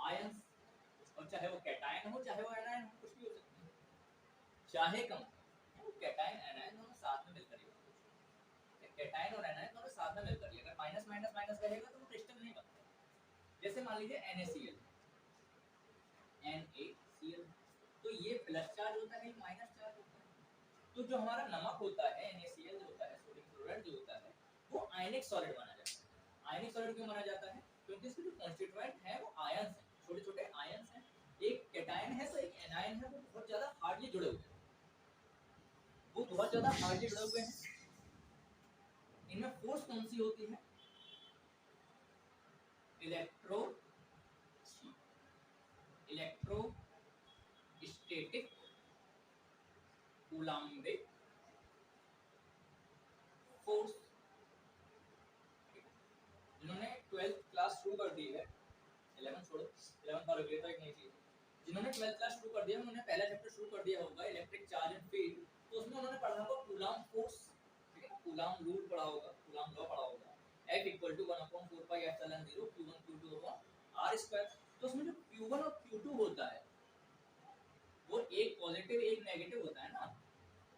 आयंस, और चाहे वो कैटायन हो चाहे वो एनायन हो, कुछ भी हो सकता है। चाहे कम कैटायन एनायन दोनों साथ में मिलकर ही होते हैं, कैटायन और एनायन दोनों साथ में मिलकर ही, अगर माइनस माइनस माइनस रहेगा तो वो क्रिस्टल नहीं बनता। जैसे मान लीजिए NaCl, तो ये प्लस चार्ज होता है, ये माइनस चार्ज होता है। तो जो हमारा नमक होता है NaCl जो होता है, सोडियम क्लोराइड जो होता है, वो आयनिक सॉलिड माना जाता है। आयनिक सॉलिड क्यों माना जाता है, क्योंकि इसके जो कॉन्स्टिट्यूएंट है वो आयंस हैं, छोटे छोटे आयंस हैं। एक कैटायन है तो एक एनायन है, वो बहुत ज्यादा हार्डली जुड़े हुए हैं, वो बहुत ज्यादा हार्डली जुड़े हुए हैं। इनमें फोर्स कौन सी होती है, इलेक्ट्रोस्टैटिक कूलाम्बिक फोर्स। जिन्होंने 12th क्लास शुरू कर दी है, 11 छोड़ो, 11 बार हो गया तो एक नई चीज, जिन्होंने 12th क्लास शुरू कर दिया उन्होंने पहला चैप्टर शुरू कर दिया होगा इलेक्ट्रिक चार्ज एंड फील्ड, तो उसमें उन्होंने पढ़ा होगा कूलाम फोर्स, ठीक है, कूलाम रूल पढ़ा होगा, कूलाम लॉ पढ़ा होगा, F = 1/4πε0 Q1 Q2/r²। तो उसमें जो Q1 और Q2 होता है वो एक पॉजिटिव एक नेगेटिव होता है ना,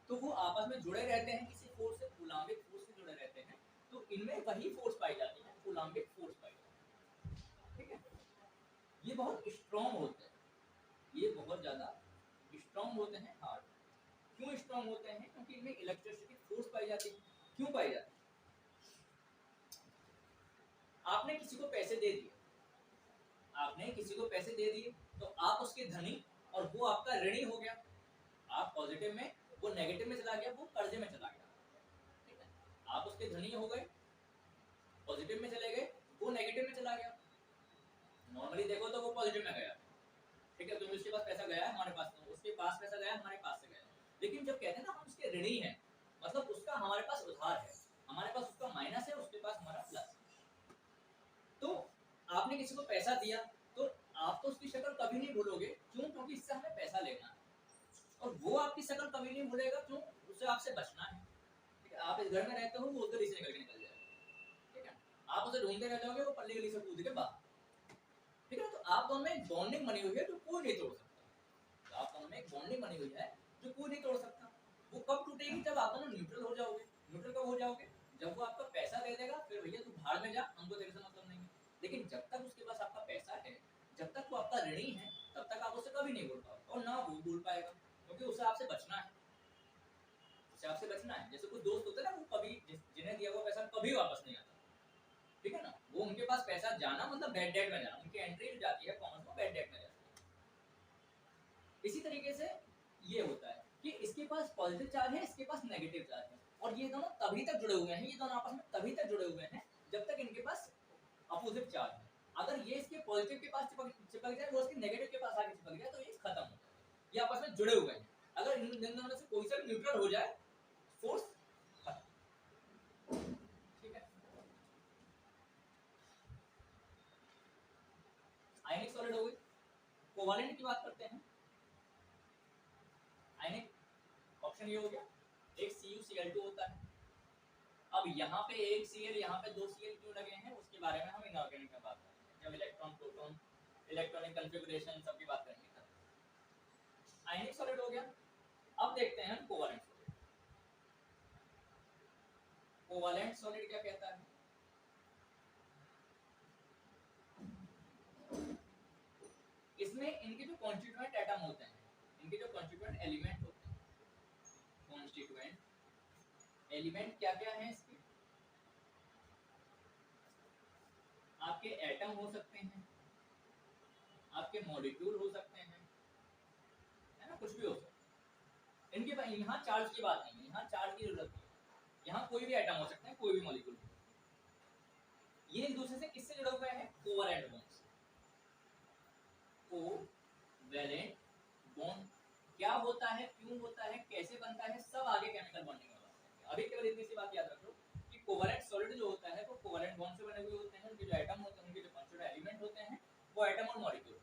तो वो आपस में जुड़े रहते हैं किसी फोर्स से, कूलाम्बिक फोर्स से जुड़े रहते हैं। तो इनमें वही फोर्स पाई जाती है, कूलाम्बिक फोर्स पाई जाती है, ठीक है। ये बहुत स्ट्रॉन्ग होते हैं, ये बहुत ज्यादा स्ट्रॉन्ग होते हैं, हार्ड। क्यों स्ट्रॉन्ग होते हैं, क्योंकि इनमें इलेक्ट्रिसिटी फोर्स पाई जाती है। क्यों पाई जाती है, आपने किसी को पैसे दे दिए, आपने किसी को पैसे दे दिए तो आप उसके धनी और वो आपका ऋणी हो गया। आप पॉजिटिव में, वो नेगेटिव में चला गया, वो कर्जे में चला गया, ठीक है। आप उसके धनी हो गए, पॉजिटिव में चले गए, वो नेगेटिव में चला गया। नॉर्मली देखो तो वो पॉजिटिव में गया, ठीक है, तो उसके पास पैसा गया है हमारे पास, तो उसके पास पैसा गया हमारे पास से गया। लेकिन जब कहते हैं ना हम उसके ऋणी हैं, मतलब उसका हमारे पास उधार है, हमारे पास उसका माइनस है, उसके पास हमारा प्लस। तो आपने किसी को पैसा दिया तो आप तो उसकी शक्ल कभी नहीं भूलोगे, क्यों, क्योंकि इससे हमें पैसा लेना है, और वो आपकी शक्ल कभी नहीं भूलेगा, क्यों, उससे आपसे बचना है, ठीक है। आप इस घर में रहते हो, वो उधर से निकल के निकल जाएगा, ठीक है, आप उसे ढूंढते रह जाओगे, वो पल्ली गली से कूद के बाहर, ठीक है। तो आप दोनों में एक बॉन्डिंग बनी हुई है जो कोई नहीं तोड़ सकता, तो आप दोनों में एक बॉन्डिंग बनी हुई है जो कोई नहीं तोड़ सकता। वो कब टूटेगी, जब आप दोनों न्यूट्रल हो जाओगे। न्यूट्रल कब हो जाओगे, जब वो आपका पैसा दे देगा, फिर भैया तू भाड़ में जा, हमको तेरे से मतलब नहीं है। लेकिन जब तक उसके पास आपका पैसा है, जब तक वो आपका ऋणी है, तब तक आप उससे कभी नहीं बोल पाओगे, और ना वो बोल पाएगा, क्योंकि उसे आपसे बचना है, उसे आपसे बचना है। जैसे कुछ दोस्त होते हैं ना, वो कभी जिन्हें दिया हुआ पैसा कभी वापस नहीं आता, ठीक है ना, वो उनके पास पैसा जाना मतलब बैड डेट में जाना, उनकी एंट्री जो जाती है कॉमर्स में बैड डेट में जाती है। इसी तरीके से ये होता है कि इसके पास पॉजिटिव चार्ज है, इसके पास नेगेटिव चार्ज है, और ये दोनों तभी तक जुड़े हुए हैं, ये दोनों आपस में तभी तक जुड़े हुए हैं जब तक इनके पास अपोजिट चार्ज है। अगर ये इसके पॉजिटिव के पास चिपक जाए, वो इसके नेगेटिव के पास आके चिपक जाए, तो ये खत्म हो जाए, ये आपस में जुड़े हुए हैं। अगर इन दोनों में से कोई सा न्यूट्रल हो जाए, फोर्स खत्म, ठीक है। आयनिक सॉलिड हो गई। कोवैलेंट की बात करते हैं। आयनिक ऑप्शन ये हो गया, एक CuCl2 होता है। अब यहाँ पे एक Cl, यहाँ पे 2 Cl क्यों लगे हैं, उसके बारे में हम इनऑर्गेनिक में बात करेंगे, जब इलेक्ट्रॉन प्रोटॉन इलेक्ट्रॉनिक कॉन्फ़िगरेशन सबकी बात करेंगे तब। आयनिक सॉलिड हो गया। अब देखते हैं हम कोवैलेंट सॉलिड। कोवैलेंट सॉलिड क्या कहता है, इसमें इनके जो कॉन्स्टिट्यूएंट एटम होते हैं, इनके जो कॉन्स्टिट्यूएंट एलिमेंट होते हैं, कॉन्स्टिट्यूएंट एलिमेंट क्या क्या हैं इसके, आपके एटम हो सकते हैं, आपके मॉलिक्यूल हो सकते हैं, है ना, कुछ भी हो सकता है। इनके यहाँ चार्ज की बात नहीं है, यहाँ चार्ज की जरूरत नहीं है, यहाँ कोई भी एटम हो सकता है, कोई भी मॉलिक्यूल। ये एक दूसरे से किससे जुड़े हुए हैं? कोवैलेंट बॉन्ड से। कोवैलेंट बॉन्ड क्या होता है, क्यों होता है, कैसे बनता है, सब आगे केमिकल बॉन्डिंग में बात करेंगे। अभी केवल इतनी सी बात याद रखो कि कोवैलेंट सॉलिड जो होता है वो कोवैलेंट बॉन्ड से बने हुए होते हैं। उनके जो एटम होते हैं, उनके जो कंस्टिट्यूएंट एलिमेंट होते हैं वो एटम और मॉलिक्यूल।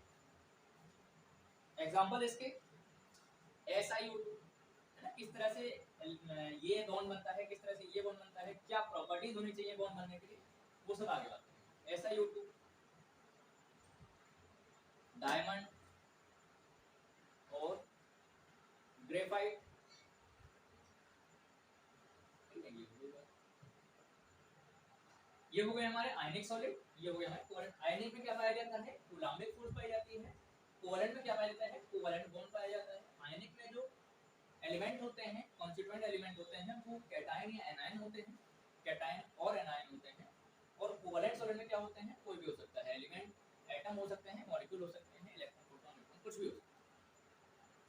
एग्जांपल इसके SiO2 है ना, किस तरह से ये बॉन्ड बनता है, किस तरह से ये बॉन्ड बनता है, क्या प्रॉपर्टीज होनी चाहिए बॉन्ड बनने के लिए, वो सब आगे बात करेंगे। SiO2, डायमंड और ग्रेफाइट, ये हो गए हमारे आयनिक सॉलिड, ये हो गया हमारे कोवैलेंट। आयनिक में क्या पाया जाता है? कूलाम्बिक फोर्स पाई जाती है। कोवैलेंट में क्या पाया जाता है? कोवैलेंट बॉन्ड पाया जाता है। आयनिक में जो एलिमेंट होते हैं, कॉन्स्टिट्यूएंट एलिमेंट होते हैं, वो कैटायन या एनायन होते हैं, कैटायन और एनायन होते हैं। और कोवैलेंट सॉलिड में क्या होते हैं? कोई भी हो सकता है एलिमेंट, एटम हो सकते हैं, मॉलिक्यूल हो सकते हैं, इलेक्ट्रॉन, प्रोटॉन, न्यूट्रॉन, कुछ भी हो सकता है।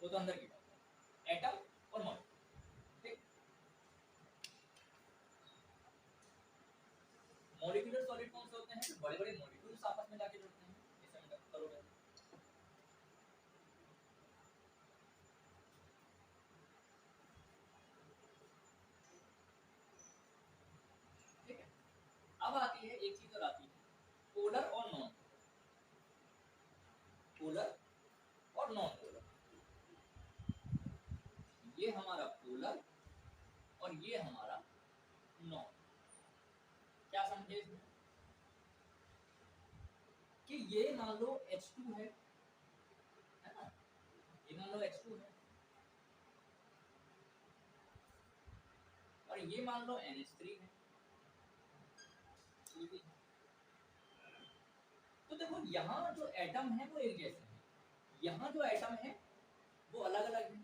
वो तो अंदर की बात है, एटम और मॉलिक्यूल। ठीक, मॉलिक्यूलर सॉलिड कौन से होते हैं? बड़े बड़े मॉलिक्यूल्स आपस में जाके जुड़ते हैं, इसे हम करोगे। ठीक है, अब आती है एक चीज और आती है, पोलर और नॉन पोलर और नॉन पोलर। ये हमारा पोलर और ये हमारा नॉन। क्या समझे इसमें? कि ये मान लो H2 है ना, ये मान लो H2 है और ये मान लो NH3 है। तो देखो यहाँ जो एटम है वो एक जैसे हैं, यहाँ जो एटम है वो अलग अलग है।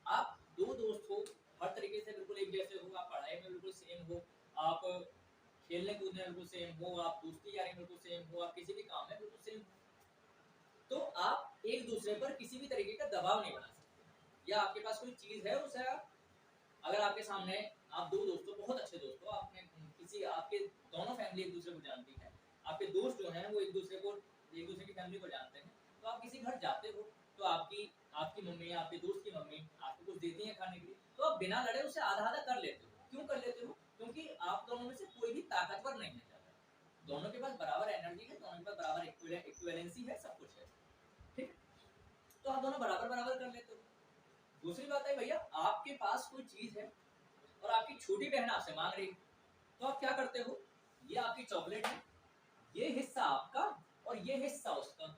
आप दो दोस्त हो, हर तरीके से बिल्कुल एक जैसे हो, आप पढ़ाई में बिल्कुल सेम हो, आप खेलने कूदने में बिल्कुल सेम हो, आप दोस्ती यारी में बिल्कुल सेम हो, आप किसी भी काम में बिल्कुल सेम हो, तो आप एक दूसरे पर किसी भी तरीके का दबाव नहीं बना सकते। या आपके पास कोई चीज है, उसे आप, अगर आपके सामने आप दो दोस्तों, बहुत अच्छे दोस्त हो, आपने किसी, आपके दोनों फैमिली एक दूसरे को जानती है, आपके दोस्त जो हैं वो एक दूसरे की फैमिली को जानते हैं, तो आप किसी घर जाते हो तो आपकी आपकी मम्मी, आपके दोस्त की मम्मी आपको कुछ देती है खाने के लिए, तो आप बिना लड़े उसे आधा आधा कर लेते हो। क्यों कर लेते हो? क्योंकि आप दोनों में से कोई भी ताकतवर नहीं है ज्यादा, दोनों के पास बराबर एनर्जी है, दोनों के पास बराबर इक्विवेलेंसी है, सब कुछ है। ठीक, तो आप दोनों बराबर बराबर कर लेते हो। दूसरी बात है भैया, आपके पास कोई चीज है और आपकी छोटी बहन आपसे मांग रही है, तो आप क्या करते हो? ये आपकी चॉकलेट है, ये हिस्सा आपका और ये हिस्सा उसका।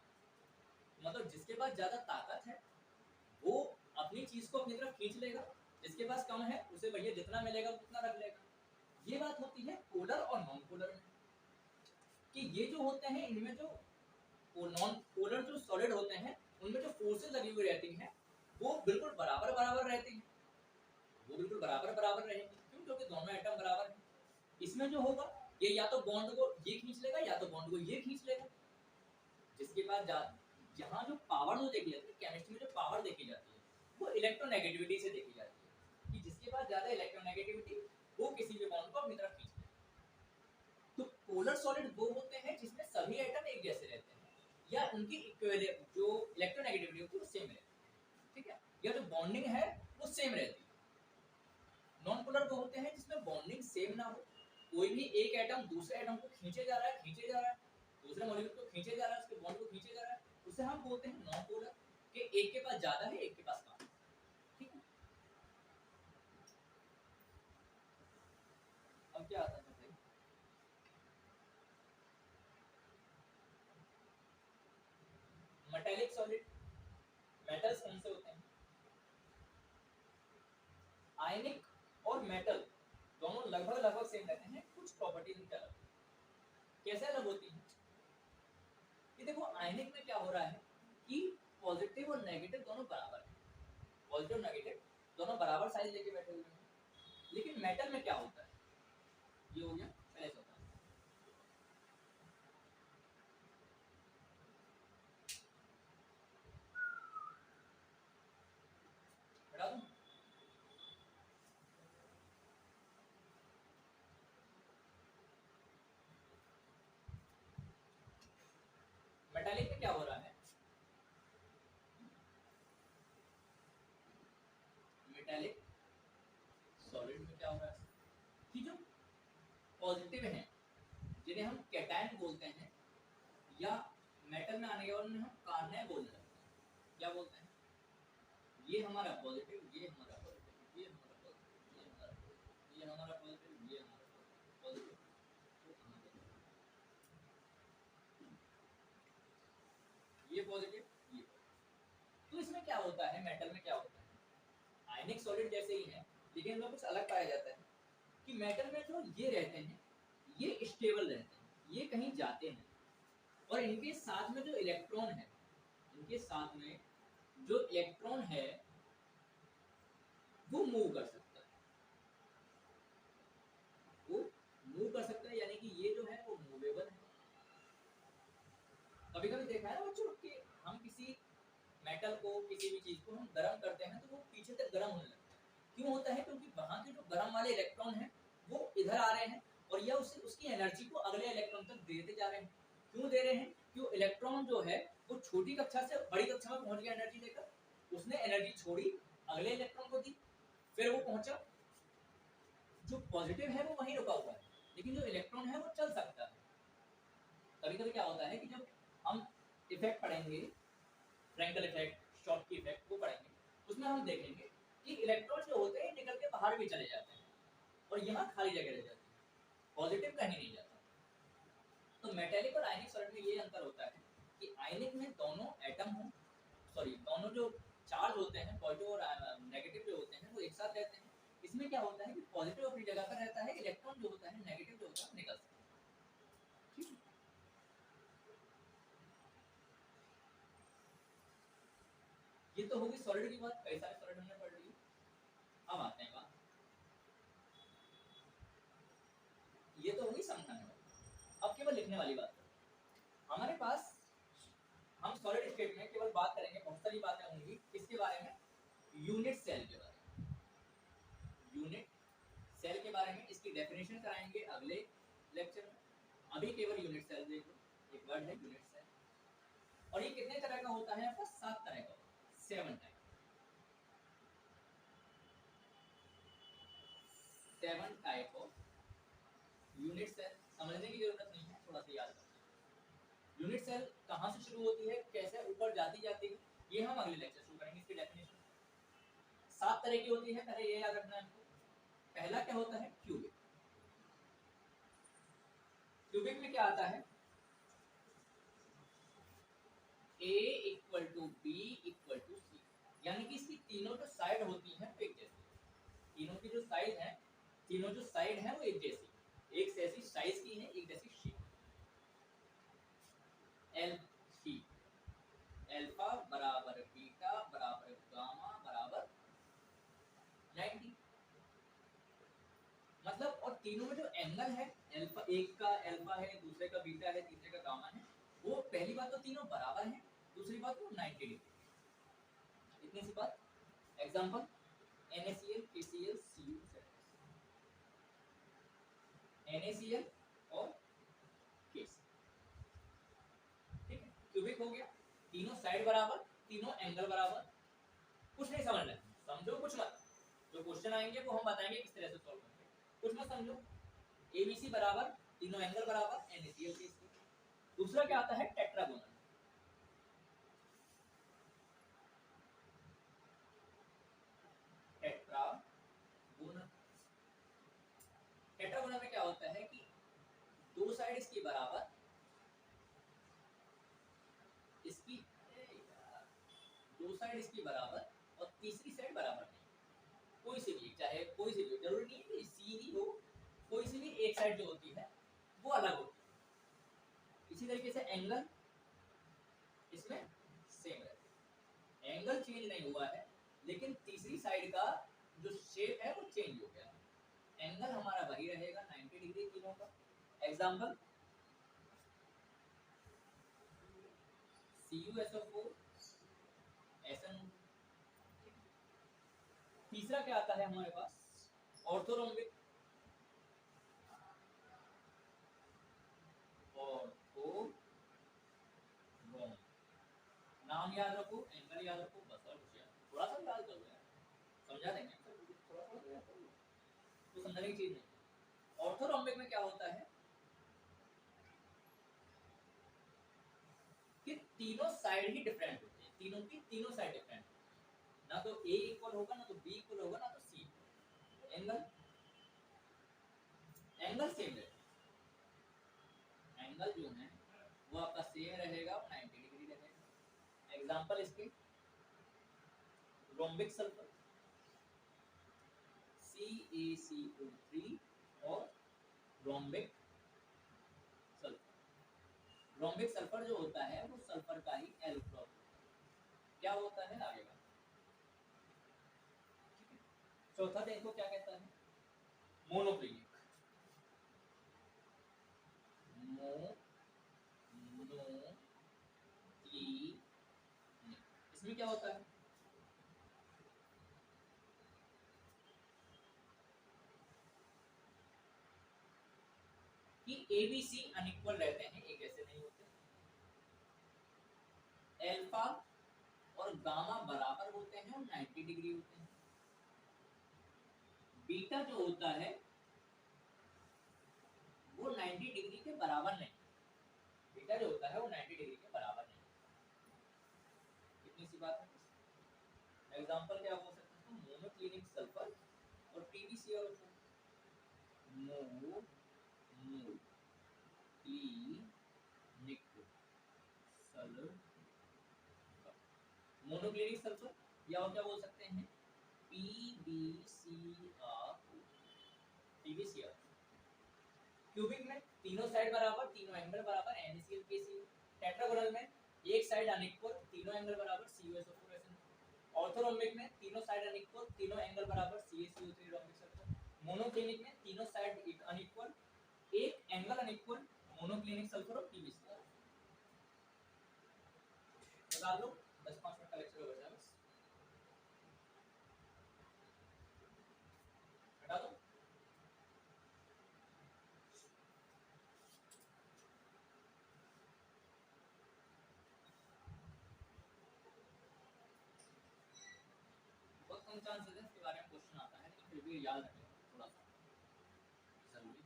मतलब जिसके पास ज्यादा ताकत है वो अपनी चीज को अपनी तरफ खींच लेगा, जिसके पास कम है उसे भैया जितना मिलेगा उतना रख लेगा। ये बात होती है पोलर और नॉन पोलर में, कि ये जो होते हैं इनमें जो नॉन पोलर जो सॉलिड होते हैं उनमें जो फोर्सेस लगी हुई रहती हैं वो बिल्कुल बराबर बराबर रहती हैं, वो बिल्कुल बराबर बराबर रहेंगी। क्यों? क्योंकि दोनों एटम बराबर हैं। इसमें जो होगा, ये या तो बॉन्ड को ये खींच लेगा या तो बॉन्ड को ये खींच लेगा। जिसके पास जहाँ जो पावर जो देखी जाती है, केमिस्ट्री में जो पावर देखी जाती है वो इलेक्ट्रोनेगेटिविटी से देखी जाती है, कि जिसके पास ज्यादा इलेक्ट्रोनेगेटिविटी वो किसी भी बॉन्ड को अपनी तरफ खींच लेगा। तो पोलर सॉलिड वो होते हैं जिसमें सभी एटम एक जैसे रहते हैं या उनकी इक्विवेलेंट जो इलेक्ट्रोनेगेटिविटी होती है वो सेम रहती है। ठीक है, या जो बॉन्डिंग है वो सेम रहती है। नॉन पोलर वो होते हैं जिसमें बॉन्डिंग सेम ना हो, कोई भी एक एटम दूसरे एटम को खींचे जा रहा है, दूसरे मॉलिक्यूल को खींचे जा रहा है, उसके बॉन्ड को खींचे जा रहा है, उसे हम बोलते हैं नॉन पोलर, कि एक के पास ज्यादा है, एक के पास कम है। ठीक है, अब क्या आता है भाई? मेटेलिक सॉलिड, मेटल्स कौन से होते हैं? आयनिक और मेटल दोनों लगभग लगभग सेम रहते हैं, कुछ प्रॉपर्टीज इनके अलग। कैसे अलग होती है? ये देखो, आयनिक में क्या हो रहा है कि पॉजिटिव और नेगेटिव दोनों बराबर हैं, पॉजिटिव नेगेटिव दोनों बराबर साइज लेके बैठे हुए हैं। लेकिन मेटल में क्या होता है? ये हो गया पहले से होता है, बता दूं? मेटालिक में क्या हो रहा है, मेटालिक सॉलिड में क्या हो रहा है कि जो पॉजिटिव हैं जिन्हें हम कैटायन बोलते हैं, या मेटल में आने के बाद उन्हें हम कार्बन बोलने लगते हैं। क्या बोलते हैं, ये हमारा पॉजिटिव, ये हमारा पॉजिटिव, ये हमारा पॉजिटिव, ये हमारा पॉजिटिव, ये हमारा पॉजिटिव, ये हमारा पॉजिटिव, ये पॉजिटिव, ये। तो इसमें क्या होता है, मेटल में क्या होता है, आयनिक सॉलिड जैसे ही है, लेकिन इनमें कुछ अलग पाया जाता है कि मेटल में जो ये रहते हैं ये स्टेबल रहते हैं, ये कहीं जाते हैं, और इनके साथ में जो इलेक्ट्रॉन है, इनके साथ में जो इलेक्ट्रॉन है वो मूव कर सकता है, वो मूव कर सकता है, यानी कि ये जो है वो मूवेबल है। कभी कभी देखा है ना बच्चों कि हम किसी मेटल को, किसी भी चीज को हम गर्म करते हैं तो वो पीछे तक गर्म होने लगता है। क्यों होता है, क्योंकि वहां के जो गर्म वाले इलेक्ट्रॉन हैं वो इधर आ रहे हैं और यह उसकी एनर्जी को अगले इलेक्ट्रॉन तक देते जा रहे हैं। क्यों दे रहे हैं, क्यों इलेक्ट्रॉन जो है वो छोटी कक्षा से बड़ी कक्षा में पहुंच गया एनर्जी लेकर, उसने एनर्जी छोड़ी अगले इलेक्ट्रॉन को दी, फिर वो पहुंचा, जो पॉजिटिव है वो वहीं रुका हुआ है, लेकिन जो इलेक्ट्रॉन है वो चल सकता है। कभी कभी क्या होता है कि जब हम इफेक्ट पढ़ेंगे, फ्रैंकल इफेक्ट, शॉर्ट की इफेक्ट, वो पढ़ेंगे, उसमें हम देखेंगे कि इलेक्ट्रॉन जो होते हैं निकल के बाहर भी चले जाते हैं और यहाँ खाली जगह रह जाती है, पॉजिटिव कहीं नहीं जाता। तो मेटेलिक और आयनिक सॉलिड में ये अंतर होता है कि आयनिक में दोनों एटम हो, सॉरी दोनों जो चार्ज होते हैं, पॉजिटिव और नेगेटिव जो होते हैं वो एक साथ रहते हैं। इसमें क्या होता है कि पॉजिटिव अपनी जगह पर रहता है, इलेक्ट्रॉन जो होता है, नेगेटिव जो होता है, निकल सकता है। ठीक है, ये तो होगी सॉलिड की बात, कई सारे सॉलिड हमने पढ़ लिए। अब आते हैं बात, ये तो होगी समझाने वाली, अब केवल लिखने वाली बात। हमारे पास हम सॉलिड स्टेट में केवल बात करेंगे, बहुत सारी बातें होंगी किसके बारे में, यूनिट सेल के बारे में, यूनिट सेल के बारे में, इसकी डेफिनेशन कराएंगे अगले लेक्चर में। अभी केवल यूनिट सेल देख लो, एक वर्ड है यूनिट सेल, और ये कितने तरह का होता है आपका, 7 तरह का, 7 type, 7 type of unit cell. समझने की जरूरत नहीं है, थोड़ा सा याद रखना। यूनिट सेल कहाँ से शुरू होती है, कैसे ऊपर जाती जाती है, ये हम अगले लेक्चर शुरू करेंगे। इसकी डेफिनेशन 7 तरह की होती है, पहले ये याद रखना है आपको। पहला क्या होता है, क्यूबिक। क्यूबिक में क्या आता है, A equal to B equal to C, यानी कि इसकी तीनों जो साइड होती हैं वो एक जैसी, तीनों की जो साइड है, तीनों जो साइड है वो एक जैसी, एक जैसी साइज की है, एक जैसी शेप। एल सी, अल्फा बराबर बीटा बराबर गामा बराबर 90, मतलब, और तीनों में जो एंगल है, अल्फा, एक का अल्फा है, दूसरे का बीटा है, तीसरे का गामा है, वो पहली बात तो तीनों बराबर हैं, दूसरी बात तो 90 डिग्री, इतनी सी बात। Example NaCl, KCl, Cu, NaCl और KCl, ठीक है, क्यूबिक हो गया, तीनों साइड बराबर, तीनों एंगल बराबर। कुछ नहीं समझना है, समझो कुछ मत, जो क्वेश्चन आएंगे वो हम बताएंगे किस तरह से सॉल्व करेंगे, कुछ मत समझो। ABC बराबर, तीनों एंगल बराबर, NaCl, KCl। दूसरा क्या आता है, टेट्रागोनल। टेट्रागोनल, टेट्रागोनल में क्या होता है कि दो साइड इसकी बराबर, इसकी दो साइड इसकी बराबर और तीसरी साइड बराबर नहीं, कोई सी भी, चाहे कोई सी भी, जरूरी नहीं है कि सी ही हो, कोई सी भी एक साइड जो होती है वो अलग होती है। इसी तरीके से एंगल इसमें सेम है, एंगल चेंज नहीं हुआ है, लेकिन तीसरी साइड का जो शेप है वो चेंज हो गया है। एंगल हमारा वही रहेगा 90 डिग्री तीनों का। Example CuSO4 SN। तीसरा क्या आता है हमारे पास, ऑर्थोरोम्बिक, ऑर्थोरोम्बिक, नाम याद रखो, एंगल याद रखो, बस और कुछ याद, थोड़ा सा याद कर लो यार, समझा देंगे थोड़ा थोड़ा याद कर लो, तो समझने की चीज नहीं। ऑर्थोरोम्बिक में क्या होता है कि तीनों साइड ही डिफरेंट होते हैं, तीनों की तीनों साइड डिफरेंट, ना तो ए इक्वल होगा, ना तो बी इक्वल होगा, ना तो सी। एंगल एंगल सेम रहेगा, एंगल जो है वो आपका सेम रहेगा, 90 डिग्री रहेगा। एग्जांपल इसके रोम्बिक सल्फर CaCO3 और रोम्बिक सल्फर। रोम्बिक सल्फर जो होता है वो सल्फर का ही एल्कोहल क्या होता है आगे का। चौथा देखो क्या कहता है, मोनोक्लिनिक। इसमें क्या होता है कि ABC अनइक्वल रहते हैं, एक ऐसे नहीं होते, अल्फा और गामा बराबर होते हैं और 90 डिग्री होते हैं। बीटा जो होता है वो 90 डिग्री के बराबर नहीं, बीटा जो होता है वो 90 डिग्री के बराबर नहीं। कितनी सी बात है। एग्जांपल क्या हो सकता है, मोनोक्लिनिक सल्फर और PbCl और मोनोक्लिनिक सल्फर, मोनोक्लिनिक सल्फर या और क्या बोल सकते हैं PbCl। क्यूबिक में तीनों साइड बराबर, तीनों एंगल बराबर, NaCl KCl। टेट्रागोनल में एक साइड अनइक्वल, तीनों एंगल बराबर, CuSO4 SN। ऑर्थोरोम्बिक में तीनों साइड अनइक्वल, तीनों एंगल बराबर, CaCO3 रोम्बिक सल्फर। मोनोक्लिनिक में तीनों साइड अनइक्वल, एक एंगल अनइक्वल, मोनोक्लिनिक सल्फर और PbCl। बता दो 10-5 मिनट का लेक्चर हो गया बस, हटा दो। बहुत कम चांस है इसके बारे में क्वेश्चन आता है, लेकिन फिर भी याद रखना थोड़ा सा जरूरी।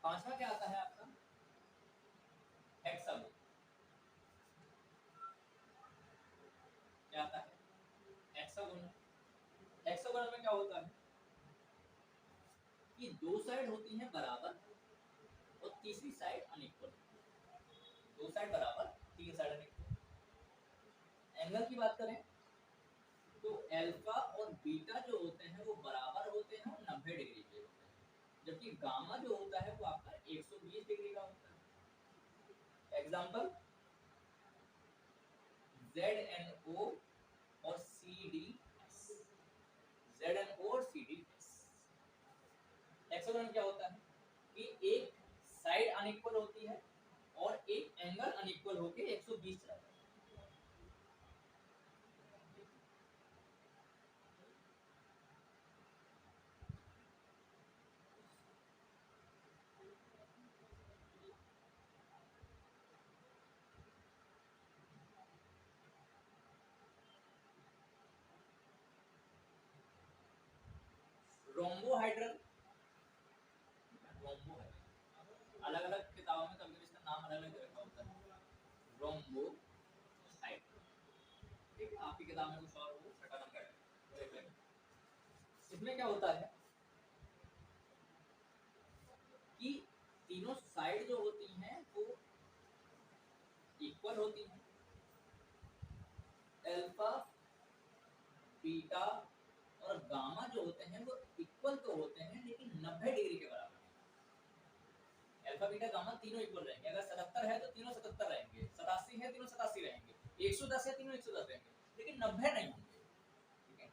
पांचवा क्या आता है आपका, हेक्सागोन। क्या आता है हेक्सागोन। हेक्सागोन में क्या होता है कि दो साइड होती हैं बराबर और तीसरी साइड अनइक्वल, दो साइड बराबर, तीन साइड अनइक्वल। एंगल की बात करें तो अल्फा और बीटा जो होते हैं वो बराबर होते हैं और 90 डिग्री के होते हैं, जबकि गामा जो होता है वो आपका 120 डिग्री का होता है। एग्जांपल ZnO और CdS, ZnO और CdS। हेक्सागोन क्या होता है कि एक साइड अनइक्वल होती है और एक एंगल अनइक्वल होके 120 चला जाता है। रोम्बोहाइड्रल, रोम्बोहाइड्रल अलग अलग किताबों में कभी इसका नाम अलग अलग रखा होता है, रोम्बोहाइड्रल। ठीक है, आपकी किताब में कुछ और हो, छठा नंबर देख लेंगे। इसमें क्या होता है कि तीनों साइड जो होती हैं वो इक्वल होती हैं, अल्फा बीटा और गामा जो होते हैं वो इक्वल तो होते हैं लेकिन 90 डिग्री के बराबर। अल्फा बीटा गामा तीनों इक्वल रहेंगे, अगर 77 है तो तीनों 77 रहेंगे, 87 है तीनों 87 रहेंगे, 110 है तीनों 110 रहेंगे, लेकिन 90 नहीं होंगे, ठीक है,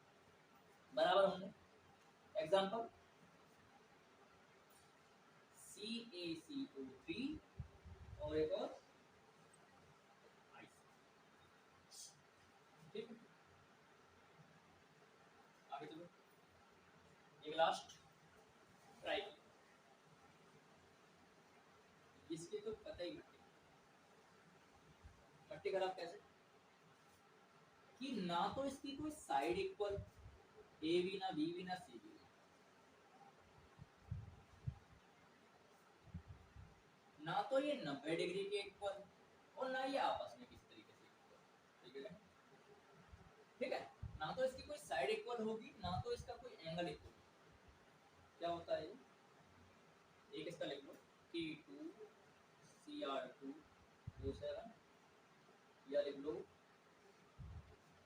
बराबर होंगे। एग्जांपल CaCO3 और एक और ठीक है। आगे चलो, एक लास्ट ट्राई, इसके तो पता ही मत सिमेट्रिकल आप कैसे कि ना तो इसकी कोई साइड इक्वल ए भी ना बी भी ना सी भी, ना तो ये 90 डिग्री के इक्वल और ना ये आपस में किसी तरीके से इक्वल, ठीक है ठीक है। ना तो इसकी कोई साइड इक्वल होगी ना तो इसका कोई एंगल इक्वल। क्या होता है एक इसका लिख लो T2 Cr2 O7 या लिख लो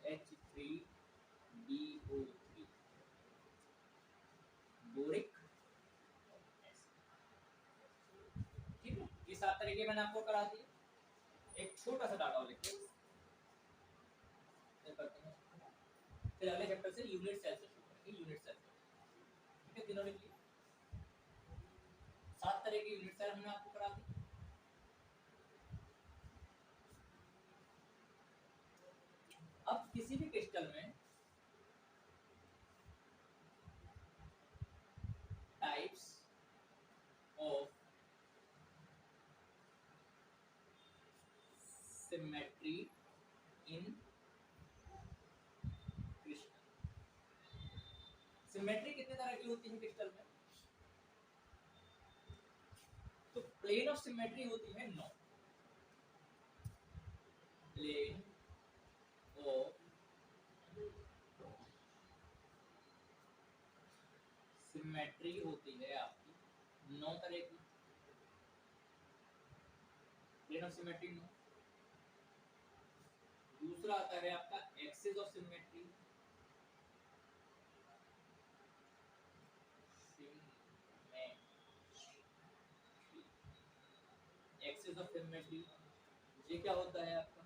H3BO3 बोरिक एसिड, ठीक है। ये 7 तरीके मैंने आपको करा दिए। एक छोटा सा डाटा लिख लो, करते हैं। फिर अगले चैप्टर से यूनिट सेल से शुरू करेंगे, यूनिट सेल, ठीक है। तीनों लिख लिए। 7 तरह के यूनिट सेल हमने आपको करा दी। अब किसी भी क्रिस्टल में types of symmetry in crystal. Symmetry कितने तरह की होती है क्रिस्टल में? तो प्लेन ऑफ सिमेट्री होती है 9। प्लेन ऑफ सिमेट्री होती है आपकी 9 तरह की। Plane of symmetry 9। दूसरा आता है आपका axis of symmetry. Axis of symmetry ये क्या होता है आपका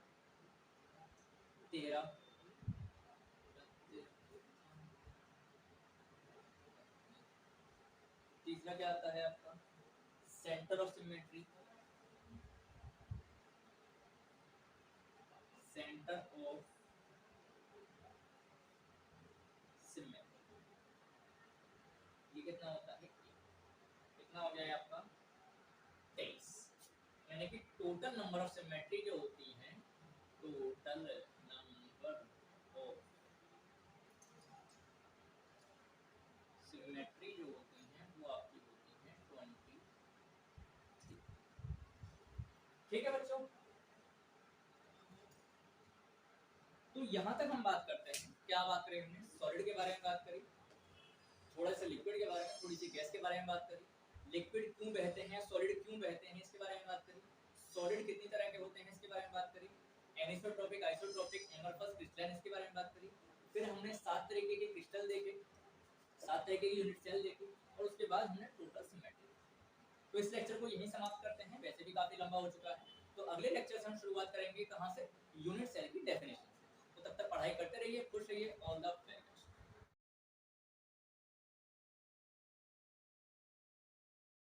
13। तीसरा क्या आता है आपका centre of symmetry. Centre of symmetry ये कितना होता है? कितना हो गया आपका 23। यानी कि टोटल नंबर ऑफ सिमेट्री जो होती है, टोटल नंबर ऑफ सिमेट्री जो होती हैं वो आपकी होती है 20। ठीक है बच्चों, तो यहाँ तक हम बात करते हैं। क्या बात करें हमने? सॉलिड के बारे में बात करी, थोड़ा सा लिक्विड के बारे में, थोड़ी सी गैस के बारे में बात करी, लिक्विड क्यों बहते हैं, सॉलिड क्यों बहते हैं इसके बारे में बात करी, सॉलिड कितनी तरह के होते हैं इसके बारे में बात करी, एनिसोट्रोपिक, आइसोट्रोपिक, एमरफस, क्रिस्टलाइन इसके बारे में बात करी। फिर हमने 7 तरीके के क्रिस्टल देखे, 7 तरीके के यूनिट सेल देखे और उसके बाद हमने टोटल सिमेट्री। तो इस लेक्चर को यहीं समाप्त करते हैं, वैसे भी काफी लंबा हो चुका है। तो अगले लेक्चर से हम शुरुआत करेंगे कहाँ से? यूनिट सेल की डेफिनेशन से। तो तब तक पढ़ाई करते रहिए, खुश रहिए। All the best.